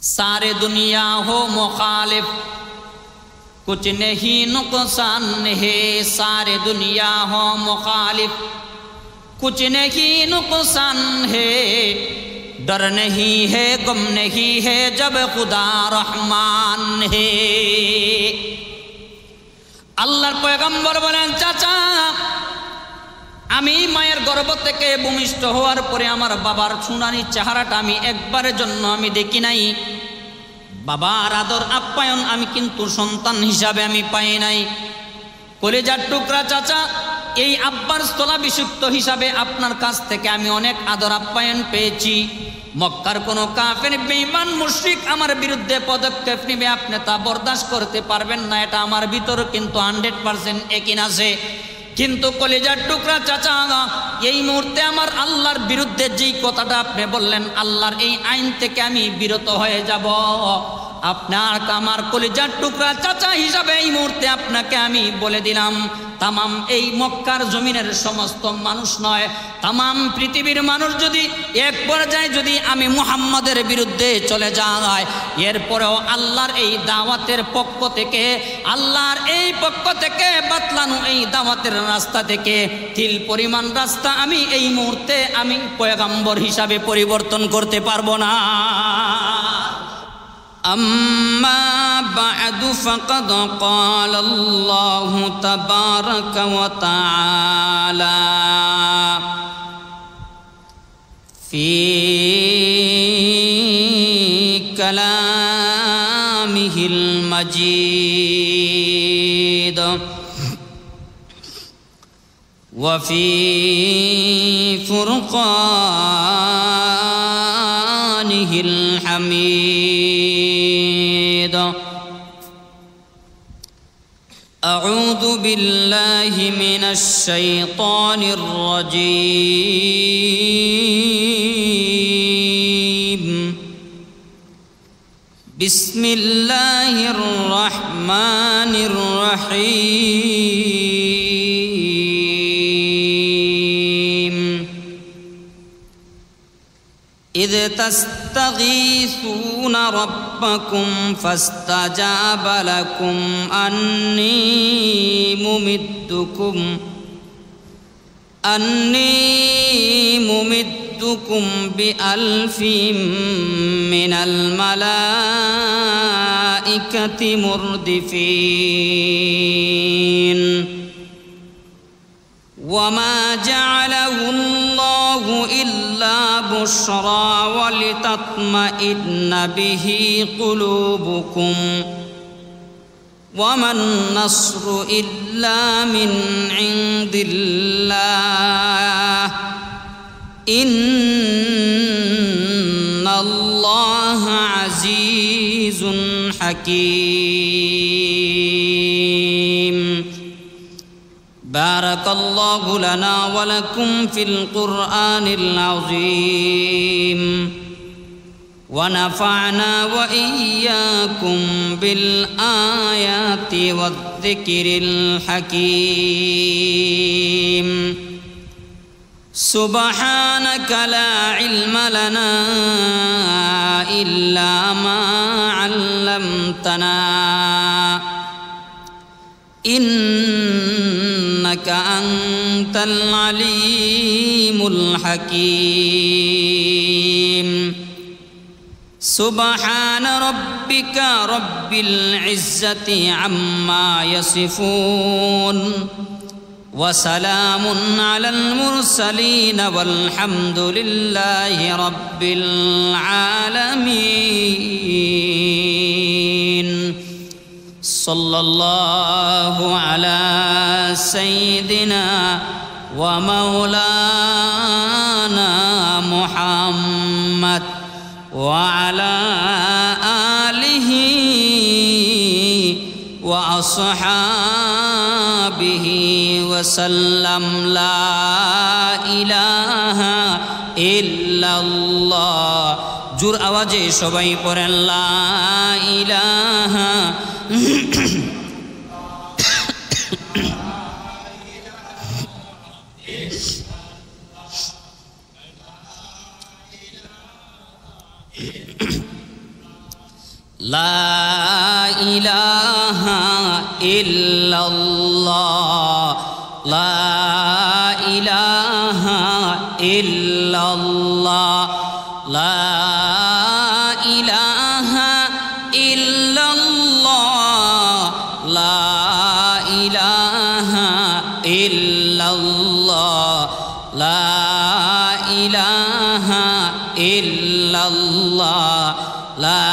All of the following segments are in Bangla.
सारे दुनिया हो मुखालिफ कुछ नहीं नुकसान है, सारे दुनिया हो मुखालिफ कुछ नहीं नुकसान है, डर नहीं है गम नहीं है जब खुदा रहमान है। আল্লাহর পয়গম্বর বলেন, চাচা আমি মায়ের গর্ভ থেকে ভূমিষ্ঠ হওয়ার পরে আমার বাবার সুনানি চেহারাটা আমি একবারের জন্য আমি দেখি নাই। বাবার আদর আপ্যায়ন আমি কিন্তু সন্তান হিসাবে আমি পাই নাই। কলিজার টুকরা চাচা, এই আব্বার স্থলাভিষিক্ত হিসাবে আপনার কাছ থেকে আমি অনেক আদর আপ্যায়ন পেয়েছি। মক্কার কোনো কাফের বেঈমান মুশরিক আমার বিরুদ্ধে পদক্ষেপ নেবে, আপনি তা বরদাস্ত করতে পারবেন না, এটা আমার ভিতর কিন্তু 100% একই আছে। কিন্তু কলিজার টুকরা চাচা, এই মুহূর্তে আমার আল্লাহর বিরুদ্ধে যেই কথাটা আপনি বললেন, আল্লাহর এই আইন থেকে আমি বিরত হয়ে যাব। আপনার আমার কলিজার টুকরা চাচা হিসাবে এই মুহূর্তে আপনাকে আমি বলে দিলাম, তামাম এই মক্কার জমিনের সমস্ত মানুষ নয়, তামাম পৃথিবীর মানুষ যদি এক পর্যায়ে যদি আমি মুহাম্মাদের বিরুদ্ধে চলে যায়, এরপরেও আল্লাহর এই দাওয়াতের পক্ষ থেকে, আল্লাহর এই পক্ষ থেকে বাতলানো এই দাওয়াতের রাস্তা থেকে তিল পরিমাণ রাস্তা আমি এই মুহূর্তে আমি পয়গম্বর হিসাবে পরিবর্তন করতে পারবো না। أما بعد فقد قال الله تبارك وتعالى في كلامه المجيد وفي فرقانه الحميد. أعوذ بالله من الشيطان الرجيم. بسم الله الرحمن الرحيم. إذ تستغيثون ربكم فاستجاب لكم أني ممدكم بألف من الملائكة مردفين. وما جعله الله إلا بشرى ولتطمئن به قلوبكم وما النصر إلا من عند الله إن الله عزيز حكيم. بارك الله لنا ولكم في القرآن العظيم ونفعنا وإياكم بالآيات والذكر الحكيم. سبحانك لا علم لنا إلا ما علمتنا إنك أنت العليم الحكيم. سبحان ربك رب العزة عما يصفون وسلام على المرسلين والحمد لله رب العالمين. صلى الله على سيدنا ومولانا محمد وعلى آله وأصحابه وسلم. لا إله إلا الله. জোর আওয়াজে সবাই পড়েন লা ইলাহা লা ইলাহা ইল্লাল্লাহ লা ইলাহা ইল্লাল্লাহ লা ইলাহা ইল্লাল্লাহ লা ইলাহা ইল্লাল্লাহ লা ইলাহা ইল্লাল্লাহ লা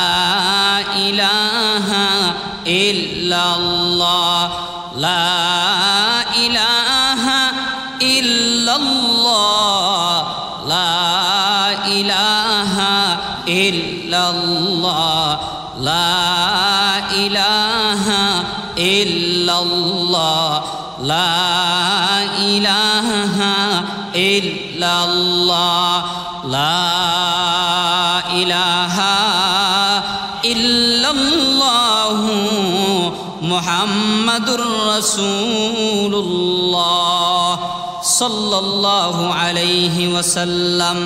ইলাহা ইল্লাল্লাহ লা ইলাহা ইল্লাল্লাহ লা ইলাহা ইল্লাল্লাহ লা ইলাহা ইল্লাল্লাহ লা ইলাহা ইল্লাল্লাহ লা ইলাহা ইল্লাল্লাহু মুহাম্মাদুর রাসূলুল্লাহ সাল্লাল্লাহু আলাইহি ওয়াসাল্লাম।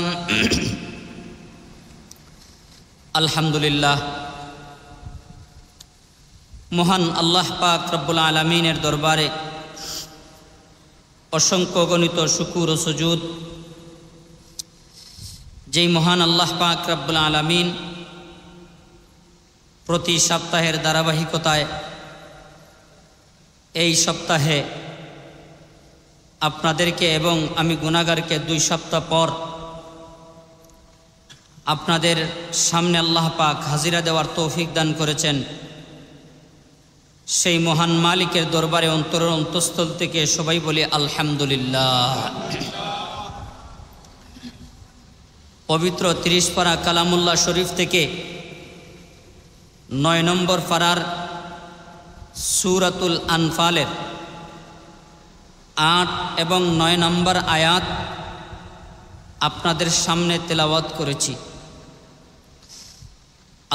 আলহামদুলিল্লাহ, মহান আল্লাহ পাক রব্বুল আলামিনের দরবারে অসংখ্য গণিত শুকুর ও সুজুদ। যেই মহান আল্লাহ পাক রব্বুল আলামিন প্রতি সপ্তাহের ধারাবাহিকতায় এই সপ্তাহে আপনাদেরকে এবং আমি গুনাহগারকে 2 সপ্তাহ পর আপনাদের সামনে আল্লাহ পাক হাজিরা দেওয়ার তৌফিক দান করেছেন। সেই মহান মালিকের দরবারে অন্তরের অন্তঃস্থল থেকে সবাই বলি আলহামদুলিল্লাহ। পবিত্র 30 পারা কালামুল্লাহ শরীফ থেকে 9 নম্বর পারার সূরাতুল আনফালের 8 এবং 9 নম্বর আয়াত আপনাদের সামনে তেলাওয়াত করেছি।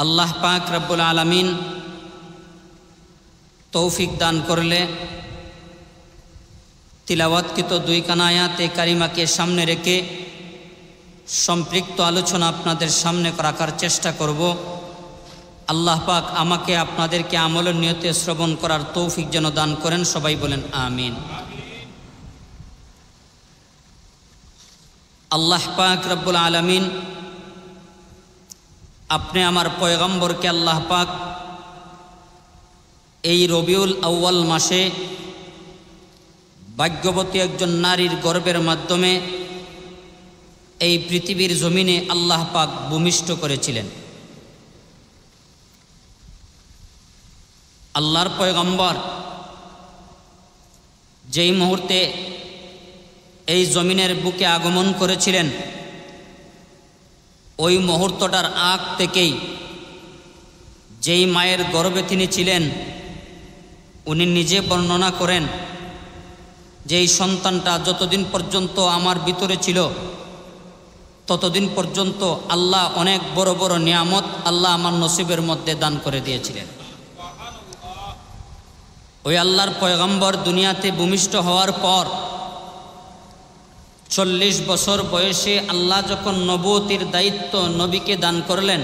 আল্লাহ পাক রব্বুল আলামিন তৌফিক দান করলে তিলাওয়াতকৃত 2 খানা আয়াতে কারিমাকে সামনে রেখে সম্পৃক্ত আলোচনা আপনাদের সামনে রাখার চেষ্টা করব। আল্লাহ পাক আমাকে আপনাদেরকে আমলের নিয়তে শ্রবণ করার তৌফিক যেন দান করেন, সবাই বলেন আমিন। আল্লাহ পাক রব্বুল আলামিন আপনি আমার পয়গম্বরকে আল্লাহ পাক এই রবিউল আউয়াল মাসে ভাগ্যবতী একজন নারীর গর্ভের মাধ্যমে এই পৃথিবীর জমিনে আল্লাহ পাক ভূমিষ্ঠ করেছিলেন। আল্লাহর পয়গম্বর যেই মুহূর্তে এই জমিনের বুকে আগমন করেছিলেন, ওই মুহূর্তটার আগ থেকেই যেই মায়ের গর্ভে তিনি ছিলেন, উনি নিজে বর্ণনা করেন যে এই সন্তানটা যতদিন পর্যন্ত আমার ভিতরে ছিল ততদিন পর্যন্ত আল্লাহ অনেক বড় বড় নিয়ামত আল্লাহ আমার নসিবের মধ্যে দান করে দিয়েছিলেন। ওই আল্লাহর পয়গম্বর দুনিয়াতে ভূমিষ্ঠ হওয়ার পর 40 বছর বয়সে আল্লাহ যখন নবুয়তির দায়িত্ব নবীকে দান করলেন,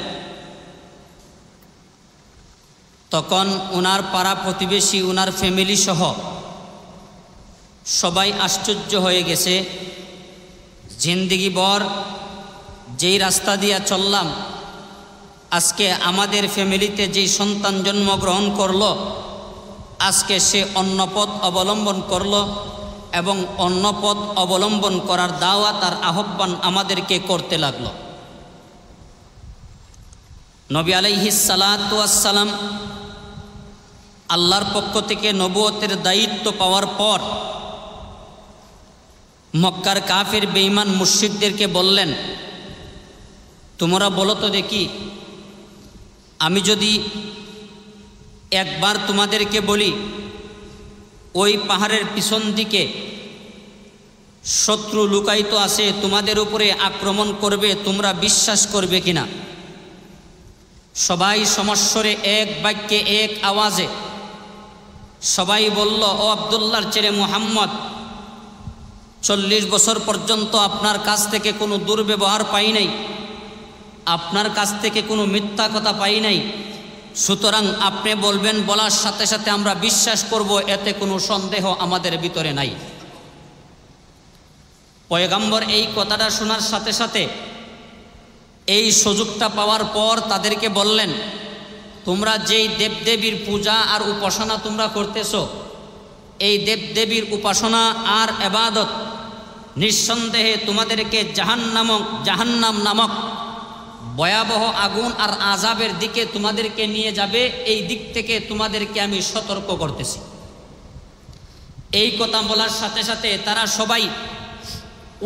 তখন ওনার পাড়া প্রতিবেশী, ওনার ফ্যামিলি সহ সবাই আশ্চর্য হয়ে গেছে। জিন্দিগি ভর যেই রাস্তা দিয়া চললাম, আজকে আমাদের ফ্যামিলিতে যেই সন্তান জন্মগ্রহণ করলো, আজকে সে অন্য পথ অবলম্বন করলো এবং অন্য পথ অবলম্বন করার দাওয়াত আর আহ্বান আমাদেরকে করতে লাগলো। নবী আলাইহিস সালাতু ওয়াস সালাম আল্লাহর পক্ষ থেকে নবুয়তের দায়িত্ব পাওয়ার পর মক্কার কাফের বেঈমান মুশরিকদেরকে বললেন, তোমরা বলো তো দেখি, আমি যদি একবার তোমাদেরকে বলি ওই পাহাড়ের পিছন দিকে শত্রু লুকায়িত আছে, তোমাদের উপরে আক্রমণ করবে, তোমরা বিশ্বাস করবে কিনা? সবাই সমস্বরে এক বাক্যে এক আওয়াজে সবাই বলল, ও আব্দুল্লাহর ছেলে মুহাম্মদ, 40 বছর পর্যন্ত আপনার কাছ থেকে কোনো দুর্ব্যবহার পাই নাই, আপনার কাছ থেকে কোনো মিথ্যা কথা পাই নাই, সুতরাং আপনি বলবেন, বলার সাথে সাথে আমরা বিশ্বাস করব, এতে কোনো সন্দেহ আমাদের ভিতরে নাই। পয়গম্বর এই কথাটা শোনার সাথে সাথে এই সুযোগটা পাওয়ার পর তাদেরকে বললেন, তোমরা যেই দেবদেবীর পূজা আর উপাসনা তোমরা করতেছো, এই দেবদেবীর উপাসনা আর ইবাদত নিঃসন্দেহে তোমাদেরকে জাহান্নাম নামক ভয়াবহ আগুন আর আযাবের দিকে তোমাদেরকে নিয়ে যাবে। এই দিক থেকে তোমাদেরকে আমি সতর্ক করতেছি। এই কথা বলার সাথে সাথে তারা সবাই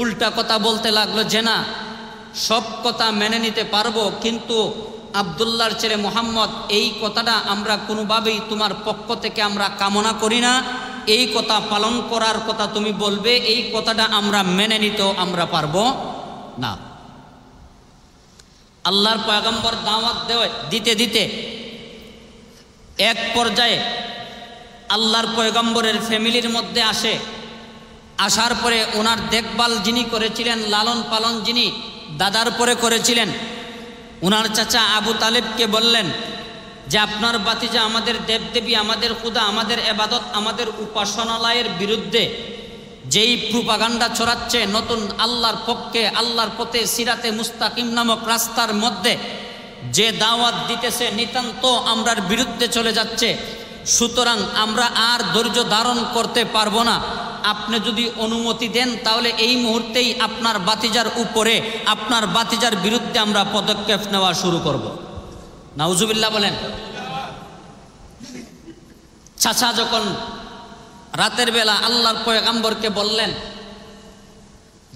উল্টা কথা বলতে লাগলো যে না, সব কথা মেনে নিতে পারবো, কিন্তু আব্দুল্লাহর ছেলে মুহাম্মদ, এই কথাটা আমরা কোনোভাবেই তোমার পক্ষ থেকে আমরা কামনা করি না। এই কথা পালন করার কথা তুমি বলবে, এই কথাটা আমরা মেনে নিতেও আমরা পারবো না। আল্লাহর পয়গম্বর দাওয়াত দিতে দিতে এক পর্যায়ে আল্লাহর পয়গম্বরের ফ্যামিলির মধ্যে আসার পরে ওনার দেখভাল যিনি করেছিলেন, লালন পালন যিনি দাদার পরে করেছিলেন, ওনার চাচা আবু তালেবকে বললেন যে আপনার বাতিজা আমাদের দেবদেবী, আমাদের খুদা, আমাদের ইবাদত, আমাদের উপাসনালয়ের বিরুদ্ধে যেই প্রোপাগান্ডা ছড়াচ্ছে, নতুন আল্লাহর পক্ষে, আল্লাহর পথে, সিরাতে মুস্তাকিম নামক রাস্তার মধ্যে যে দাওয়াত দিতেছে, নিতান্ত আমরার বিরুদ্ধে চলে যাচ্ছে। সুতরাং আমরা আর ধৈর্য ধারণ করতে পারবো না। আপনি যদি অনুমতি দেন তাহলে এই মুহূর্তেই আপনার বাতিজার উপরে, আপনার বাতিজার বিরুদ্ধে আমরা পদক্ষেপ নেওয়া শুরু করব। নাউজুবিল্লাহ বলেন। চাচা যখন রাতের বেলা আল্লাহর পয়গম্বরকে বললেন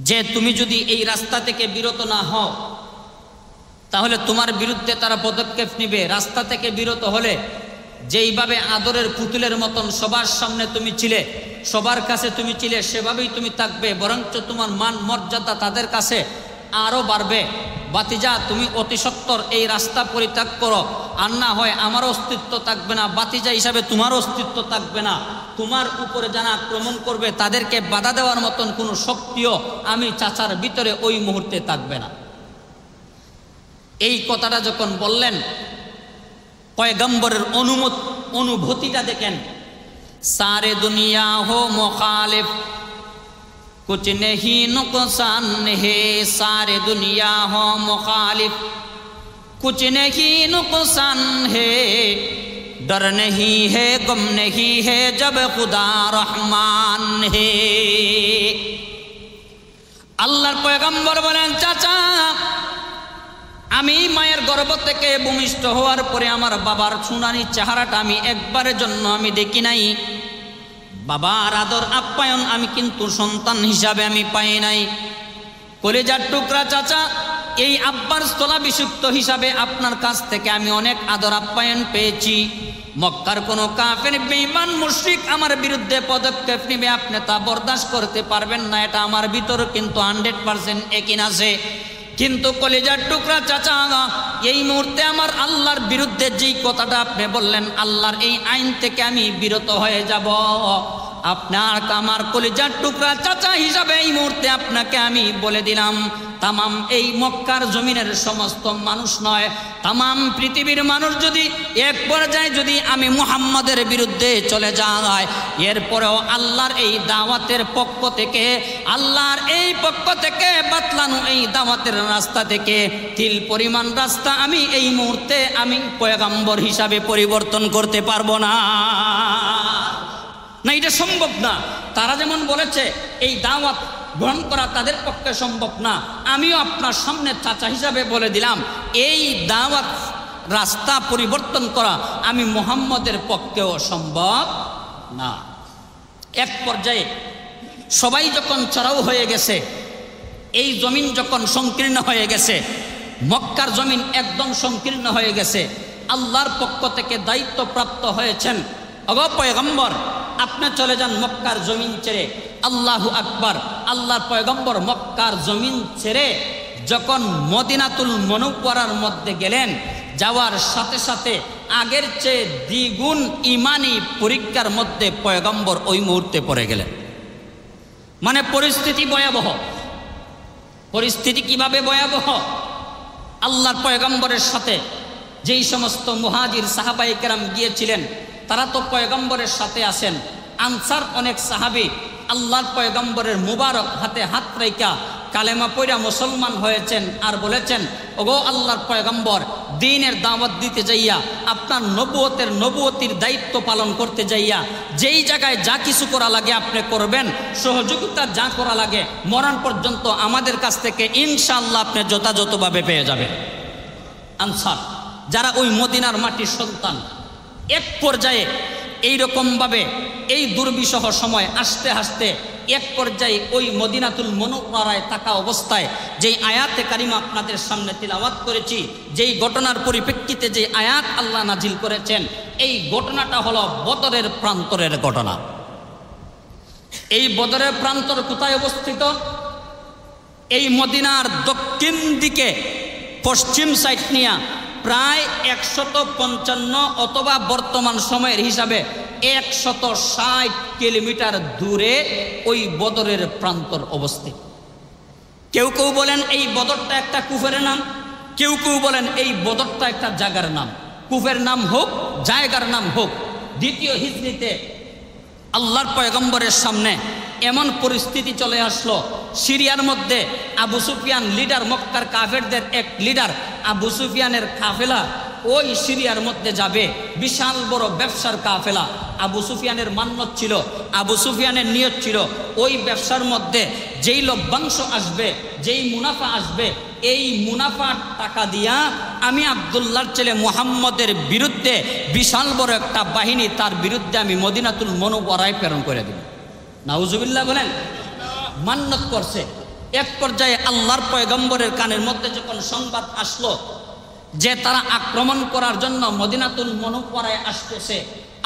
যে তুমি যদি এই রাস্তা থেকে বিরত না হও তাহলে তোমার বিরুদ্ধে তারা পদক্ষেপ নেবে। রাস্তা থেকে বিরত হলে যেইভাবে আদরের পুতুলের মতন সবার সামনে তুমি ছিলে, সবার কাছে তুমি ছিলে, সেভাবেই তুমি থাকবে, বরঞ্চ তোমার মান মর্যাদা তাদের কাছে আরও বাড়বে। বাতিজা, তুমি অতি সত্বর এই রাস্তা পরিত্যাগ করো, আর না হয় আমার অস্তিত্ব থাকবে না, বাতিজা হিসাবে তোমার অস্তিত্ব থাকবে না। তোমার উপরে যারা আক্রমণ করবে তাদেরকে বাধা দেওয়ার মতন কোনো শক্তিও আমি চাচার ভিতরে ওই মুহূর্তে থাকবে না। এই কথাটা যখন বললেন, পয়গম্বরের অনুভূতিটা দেখেন। সারে দুনিয়া হো মুখালিফ कुछ नहीं नुकसान है, सारे दुनिया हो मुखालिफ कुछ नहीं नुकसान है, डर नहीं है गम नहीं है जब खुदा रहमान है। আল্লাহর পয়গম্বর বলেন, চাচা আমি মায়ের গর্ভ থেকে ভূমিষ্ঠ হওয়ার পরে আমার বাবার সুনানি চেহারাটা আমি একবারের জন্য আমি দেখি নাই। বাবার আদর আপ্যায়ন আমি কিন্তু সন্তান হিসাবে আমি পাই নাই। কলিজার টুকরা চাচা, এই আব্বার স্থলাভিষিক্ত হিসাবে আপনার কাছ থেকে আমি অনেক আদর আপ্যায়ন পেয়েছি। মক্কার কোনো কাফের বেঈমান মুশরিক আমার বিরুদ্ধে পদক্ষেপ নেবে, আপনি তা বরদাস্ত করতে পারবেন না, এটা আমার ভিতর কিন্তু 100% একিন আছে। কিন্তু কলিজার টুকরা চাচা, এই মুহূর্তে আমার আল্লাহর বিরুদ্ধে যেই কথাটা আপনি বললেন, আল্লাহর এই আইন থেকে আমি বিরত হয়ে যাব। আপনার আমার কলিজার টুকরা চাচা হিসাবে এই মুহূর্তে আপনাকে আমি বলে দিলাম, তামাম এই মক্কার জমিনের সমস্ত মানুষ নয়, তামাম পৃথিবীর মানুষ যদি এক পর্যায়ে যদি আমি মুহাম্মাদের বিরুদ্ধে চলে যায়, এরপরেও আল্লাহর এই দাওয়াতের পক্ষ থেকে, আল্লাহর এই পক্ষ থেকে বাতলানো এই দাওয়াতের রাস্তা থেকে তিল পরিমাণ রাস্তা আমি এই মুহূর্তে আমি পয়গম্বর হিসাবে পরিবর্তন করতে পারবো না। না, এটা সম্ভব না। তারা যেমন বলেছে এই দাওয়াত গ্রহণ করা তাদের পক্ষে সম্ভব না, আমিও আপনার সামনে চাচা হিসাবে বলে দিলাম এই দাওয়াত রাস্তা পরিবর্তন করা আমি মুহাম্মদের পক্ষেও সম্ভব না। এক পর্যায়ে সবাই যখন চড়াও হয়ে গেছে, এই জমিন যখন সংকীর্ণ হয়ে গেছে, মক্কার জমিন একদম সংকীর্ণ হয়ে গেছে, আল্লাহর পক্ষ থেকে দায়িত্বপ্রাপ্ত হয়েছেন, ওগো পয়গম্বর আপনি চলে যান মক্কার জমিন ছেড়ে। আল্লাহু আকবার। আল্লাহর পয়গম্বর মক্কার জমিন ছেড়ে যখন মদিনাতুল মুনাওয়ারার মধ্যে গেলেন, যাওয়ার সাথে সাথে আগের চেয়ে দ্বিগুণ ইমানি পরীক্ষার মধ্যে পয়গম্বর ওই মুহূর্তে পড়ে গেলেন। মানে পরিস্থিতি ভয়াবহ। পরিস্থিতি কিভাবে ভয়াবহ? আল্লাহর পয়গম্বরের সাথে যেই সমস্ত মুহাজির সাহাবায়ে কেরাম গিয়েছিলেন তারা তো পয়গম্বরের সাথে আছেন। আনসার অনেক সাহাবী আল্লাহর পয়গম্বরের মুবারক হাতে হাত রাইখা কালেমা পড়া মুসলমান হয়েছেন আর বলেছেন, ওগো আল্লাহর পয়গম্বর, দ্বীনের দাওয়াত দিতে যাইয়া, আপনার নবুয়তির দায়িত্ব পালন করতে যাইয়া যেই জায়গায় যা কিছু করা লাগে আপনি করবেন, সহযোগিতা যা করা লাগে মরণ পর্যন্ত আমাদের কাছ থেকে ইনশাআল্লাহ আপনি যথাযথভাবে পেয়ে যাবেন। আনসার যারা ওই মদিনার মাটির সন্তান, এক পর্যায়ে এইরকমভাবে এই দুর্বিষহ সময় আসতে আসতে এক পর্যায়ে ওই মদিনাতুল মুনাওয়ারায় থাকা অবস্থায় যেই আয়াতে কারিমা আপনাদের সামনে তিলাওয়াত করেছি, যেই ঘটনার পরিপ্রেক্ষিতে যে আয়াত আল্লাহ নাজিল করেছেন, এই ঘটনাটা হলো বদরের প্রান্তরের ঘটনা। এই বদরের প্রান্তর কোথায় অবস্থিত? এই মদিনার দক্ষিণ দিকে পশ্চিম সাইড নিয়া প্রায় 155 অথবা বর্তমান সময়ের হিসাবে 160 কিলোমিটার দূরে ওই বদরের প্রান্তর অবস্থিত। কেউ কেউ বলেন এই বদরটা একটা কুফের নাম, কেউ কেউ বলেন এই বদরটা একটা জায়গার নাম। কুফের নাম হোক, জায়গার নাম হোক, দ্বিতীয় হিজরিতে আল্লাহর পয়গম্বরের সামনে এমন পরিস্থিতি চলে আসলো, সিরিয়ার মধ্যে আবু সুফিয়ান লিডার, মক্কার কাফেরদের এক লিডার আবু সুফিয়ানের কাফেলা ওই সিরিয়ার মধ্যে যাবে, বিশাল বড় ব্যবসার কাফেলা। আবু সুফিয়ানের মান্যত ছিল, আবু সুফিয়ানের নিয়ত ছিল ওই ব্যবসার মধ্যে যেই লভ্যাংশ আসবে, যেই মুনাফা আসবে, এই মুনাফার টাকা দিয়া আমি আব্দুল্লাহর ছেলে মুহাম্মদের বিরুদ্ধে বিশাল বড় একটা বাহিনী, তার বিরুদ্ধে আমি মদিনাতুল মুনাওয়ারায় প্রেরণ করে দিব। নাউজুবিল্লাহ বলেন। মান্যত করছে। এক পর্যায়ে আল্লাহর পয়গম্বরের কানের মধ্যে যখন সংবাদ আসলো যে তারা আক্রমণ করার জন্য মদিনাতুল মুনাওয়ারায় আসতেছে,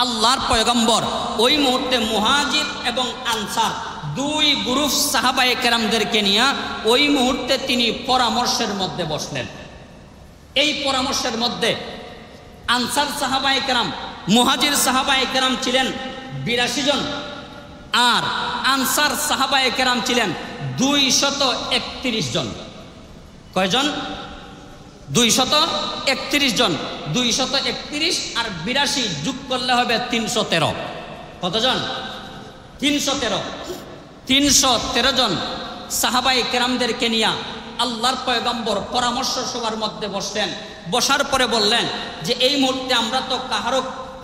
আল্লাহর পয়গম্বর ওই মুহূর্তে মুহাজির এবং আনসার দুই গ্রুপ সাহাবায়ে কেরামদেরকে নিয়ে ওই মুহূর্তে তিনি পরামর্শের মধ্যে বসলেন। এই পরামর্শের মধ্যে আনসার সাহাবায়ে কেরাম, মুহাজির সাহাবায়ে কেরাম ছিলেন 82 জন, আর আনসার সাহাবায়ে কেরাম ছিলেন 231 জন। কয়জন? 231 জন। 231 আর 82 যোগ করলে হবে 313। কতজন? 313। 313 জন সাহাবায়ে কেরামদেরকে নিয়ে আল্লাহর পয়গম্বর পরামর্শ সভার মধ্যে বসলেন। বসার পরে বললেন যে এই মুহূর্তে আমরা তো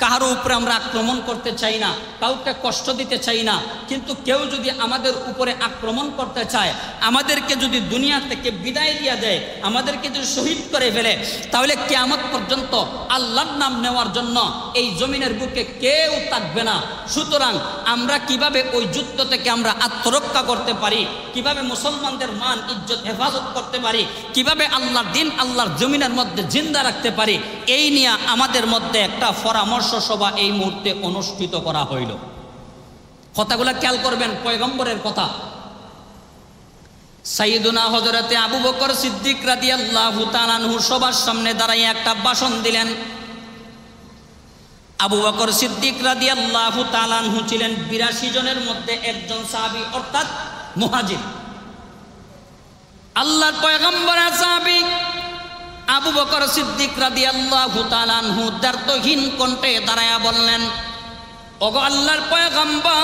কাহারো উপরে আমরা আক্রমণ করতে চাই না, কাউকে কষ্ট দিতে চাই না, কিন্তু কেউ যদি আমাদের উপরে আক্রমণ করতে চায়, আমাদেরকে যদি দুনিয়া থেকে বিদায় দিয়ে দেয়, আমাদেরকে যদি শহীদ করে ফেলে, তাহলে কিয়ামত পর্যন্ত আল্লাহর নাম নেওয়ার জন্য এই জমিনের বুকে কেউ থাকবে না। সুতরাং আমরা কিভাবে ওই যুদ্ধ থেকে আমরা আত্মরক্ষা করতে পারি, কিভাবে মুসলমানদের মান ইজ্জত হেফাজত করতে পারি, কিভাবে আল্লাহর দিন আল্লাহর জমিনের মধ্যে জিন্দা রাখতে পারি, এই নিয়ে আমাদের মধ্যে একটা পরামর্শ সভা এই মুহূর্তে অনুষ্ঠিত করা হইল। কথাগুলা খেয়াল করবেন, পয়গম্বরের কথা। সাইয়্যিদুনা হযরতে আবু বকর সিদ্দিক রাদিয়াল্লাহু তাআলা আনহু সবার সামনে দাঁড়িয়ে একটা ভাষণ দিলেন। আবু বকর সিদ্দিক রাদিয়াল্লাহু তাআলা আনহু ছিলেন 82 জনের মধ্যে একজন সাহাবী, অর্থাৎ মুহাজির। আল্লাহর পয়গম্বরের সাহাবী আবু বকর সিদ্দিক রাদিয়াল্লাহু তাআলা আনহু দ্বার্থহীন কণ্ঠে দাঁড়ায়া বললেন, ওগো আল্লাহর পয়গম্বর,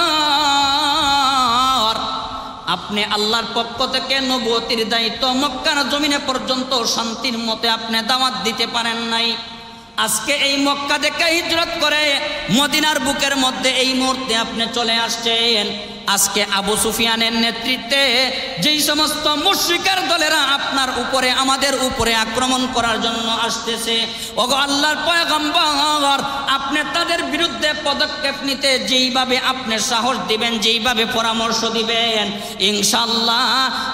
আপনি আল্লাহর পক্ষ থেকে নবুয়তির দায়িত্ব মক্কার জমিনে পর্যন্ত শান্তির মতে আপনি দাওয়াত দিতে পারেন নাই। আজকে এই মক্কা থেকে হিজরত করে মদিনার বুকের মধ্যে এই মুহূর্তে আপনি চলে আসছেন। আজকে আবু সুফিয়ানের নেতৃত্বে যেই সমস্ত মুশরিকের দলেরা আপনার উপরে, আমাদের উপরে আক্রমণ করার জন্য আসতেছে, ওগো আল্লাহর পয়গম্বর, আপনি তাদের বিরুদ্ধে পদক্ষেপ নিতে যেইভাবে আপনি সাহস দিবেন, যেইভাবে পরামর্শ দিবেন, ইনশাআল্লাহ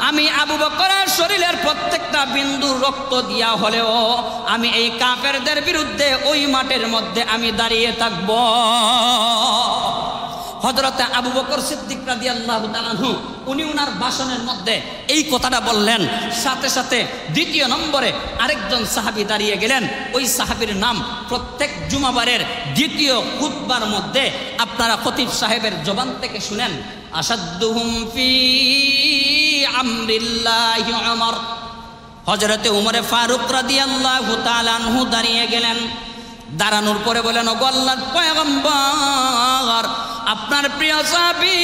আমি আবু বকরের শরীরের প্রত্যেকটা বিন্দু রক্ত দিয়া হলেও আমি এই কাফেরদের বিরুদ্ধে ওই মাঠের মধ্যে আমি দাঁড়িয়ে থাকব। হযরতে আবু বকর সিদ্দিক রাদিয়াল্লাহু তাআলা আনহু উনি ওনার ভাষণের মধ্যে এই কথাটা বললেন, সাথে সাথে দ্বিতীয় নম্বরে আরেকজন সাহাবী দাঁড়িয়ে গেলেন। ওই সাহাবীর নাম প্রত্যেক জুমাবারের দ্বিতীয় খুতবার মধ্যে আপনারা খতিব সাহেবের জবান থেকে শুনেন, আসাদ্দুহুম ফি আমরিল্লাহি উমর। হযরতে উমরে ফারুক রাদিয়াল্লাহু তাআলা আনহু দাঁড়িয়ে গেলেন। দাঁড়ানোর পরে বলেন, ওগো আল্লাহর পয়গম্বর, আপনার প্রিয় সাহাবী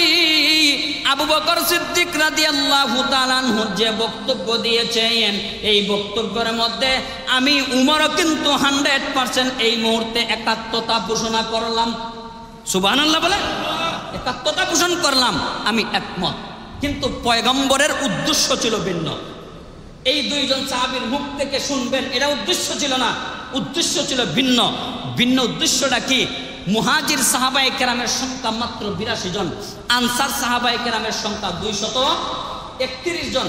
আবু বকর সিদ্দিক রাদিয়াল্লাহু তাআলা আনহু যে বক্তব্য দিয়েছেন, এই বক্তব্যের মধ্যে আমি উমরও কিন্তু 100% এই মুহূর্তে একাত্মতা ঘোষণা করলাম। সুবহানাল্লাহ বলে একাত্মতা ঘোষণা করলাম, আমি একমত। কিন্তু পয়গম্বরের উদ্দেশ্য ছিল ভিন্ন। এই দুইজন সাহাবীর মুখ থেকে শুনবেন, এটা উদ্দেশ্য ছিল না, উদ্দেশ্য ছিল ভিন্ন। ভিন্ন উদ্দেশ্যটা কি? মুহাজির সাহাবায়ে কেরামের সংখ্যা মাত্র 82 জন, আনসার সাহাবায়ে কেরামের সংখ্যা 231 জন।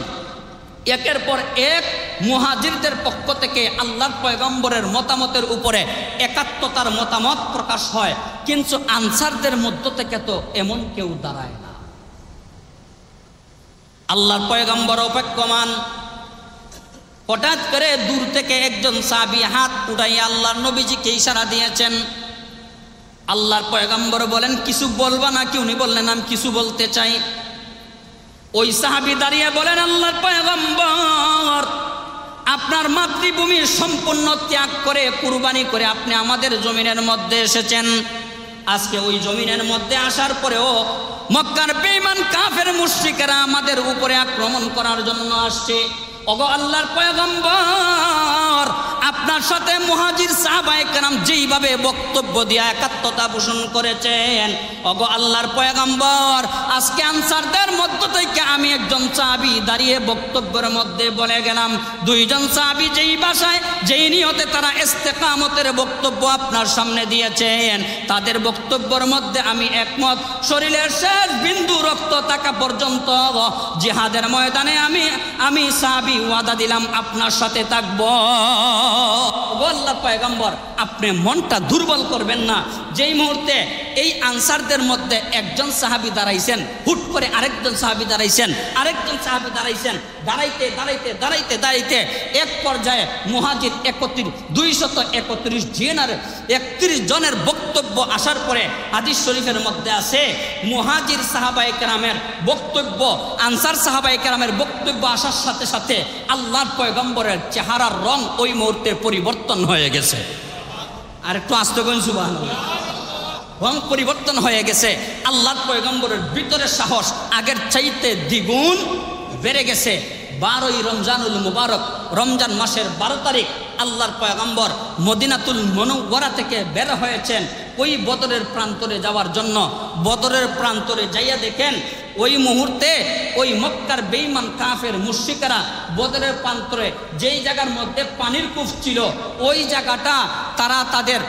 একের পর এক মুহাজিরদের পক্ষ থেকে আল্লাহর পয়গম্বরের মতামতের উপরে একাত্মতার মতামত প্রকাশ হয়, কিন্তু আনসারদের মধ্য থেকে তো এমন কেউ দাঁড়ায় না। আল্লাহর পয়গম্বর অপেক্ষমান। হঠাৎ করে দূর থেকে একজন সাহাবী হাত উঠাইয়া আল্লাহর নবীজিকে ইশারা দিয়েছেন। আল্লাহর পয়গম্বর বলেন, কিছু বলবা নাকি? উনি বললেন, আমি কিছু বলতে চাই। ওই সাহাবী দাঁড়িয়ে বলেন, আল্লাহর পয়গম্বর, আপনার মাতৃভূমি সম্পূর্ণ ত্যাগ করে কুরবানি করে আপনি আমাদের জমিনের মধ্যে এসেছেন। আজকে ওই জমিনের মধ্যে আসার পরেও মক্কার বেঈমান কাফের মুশরিকেরা আমাদের উপরে আক্রমণ করার জন্য আসছে। ওগো আল্লাহর পয়গম্বর, আপনার সাথে মুহাজির সাহাবায়ে কেরাম যেইভাবে বক্তব্য দিয়ে একাত্মতা পোষণ করেছেন, ওগো আল্লাহর পয়গম্বর, আজকে আনসারদের মধ্য থেকে আমি একজন সাহাবী দাঁড়িয়ে বক্তব্যের মধ্যে বলে গেলাম, দুইজন সাহাবী যেই ভাষায় যেই নিয়তে তারা ইস্তেকামতের বক্তব্য আপনার সামনে দিয়েছেন, তাদের বক্তব্যের মধ্যে আমি একমত। শরীরের শেষ বিন্দু রক্ত থাকা পর্যন্ত জিহাদের ময়দানে আমি সাহাবী ওয়াদা দিলাম আপনার সাথে থাকবো। আল্লাহর পয়গম্বর, আপনি মনটা দুর্বল করবেন না। যেই মুহূর্তে এই আনসারদের মধ্যে একজন সাহাবী দাঁড়াইছেন, হুট করে আরেকজন সাহাবী দাঁড়াইছেন, আরেকজন সাহাবী দাঁড়াইছেন, দাঁড়াইতে দাঁড়াইতে দাঁড়াইতে দাঁড়াইতে এক পর্যায়ে মুহাজির 231 জনের বক্তব্য আসার পরে হাদিস শরীফের মধ্যে আছে, মুহাজির সাহাবায়ে কেরামের বক্তব্য আনসার সাহাবায়ে কেরামের বক্তব্য আসার সাথে সাথে আল্লাহর পয়গম্বরের চেহারার রং ওই মুহূর্তে পরিবর্তন হয়ে গেছে। আর একটু আস্তে করেন সুবহানাল্লাহ। রং পরিবর্তন হয়ে গেছে। আল্লাহর পয়গম্বরের ভিতরে সাহস আগের চাইতে দ্বিগুণ বেড়ে গেছে। 12ই রমজানুল মুবারক, রমজান মাসের 12 তারিখ আল্লাহর পয়গম্বর মদিনাতুল মুনাওয়ারা থেকে বের হয়েছেন ওই বদরের প্রান্তরে যাওয়ার জন্য। বদরের প্রান্তরে যাইয়া দেখেন ওই মুহূর্তে ওই মক্কার বেঈমান কাফের মুশরিকরা বদরের প্রান্তরে যেই জায়গার মধ্যে পানির কূপ ছিল, ওই জায়গাটা তারা তাদের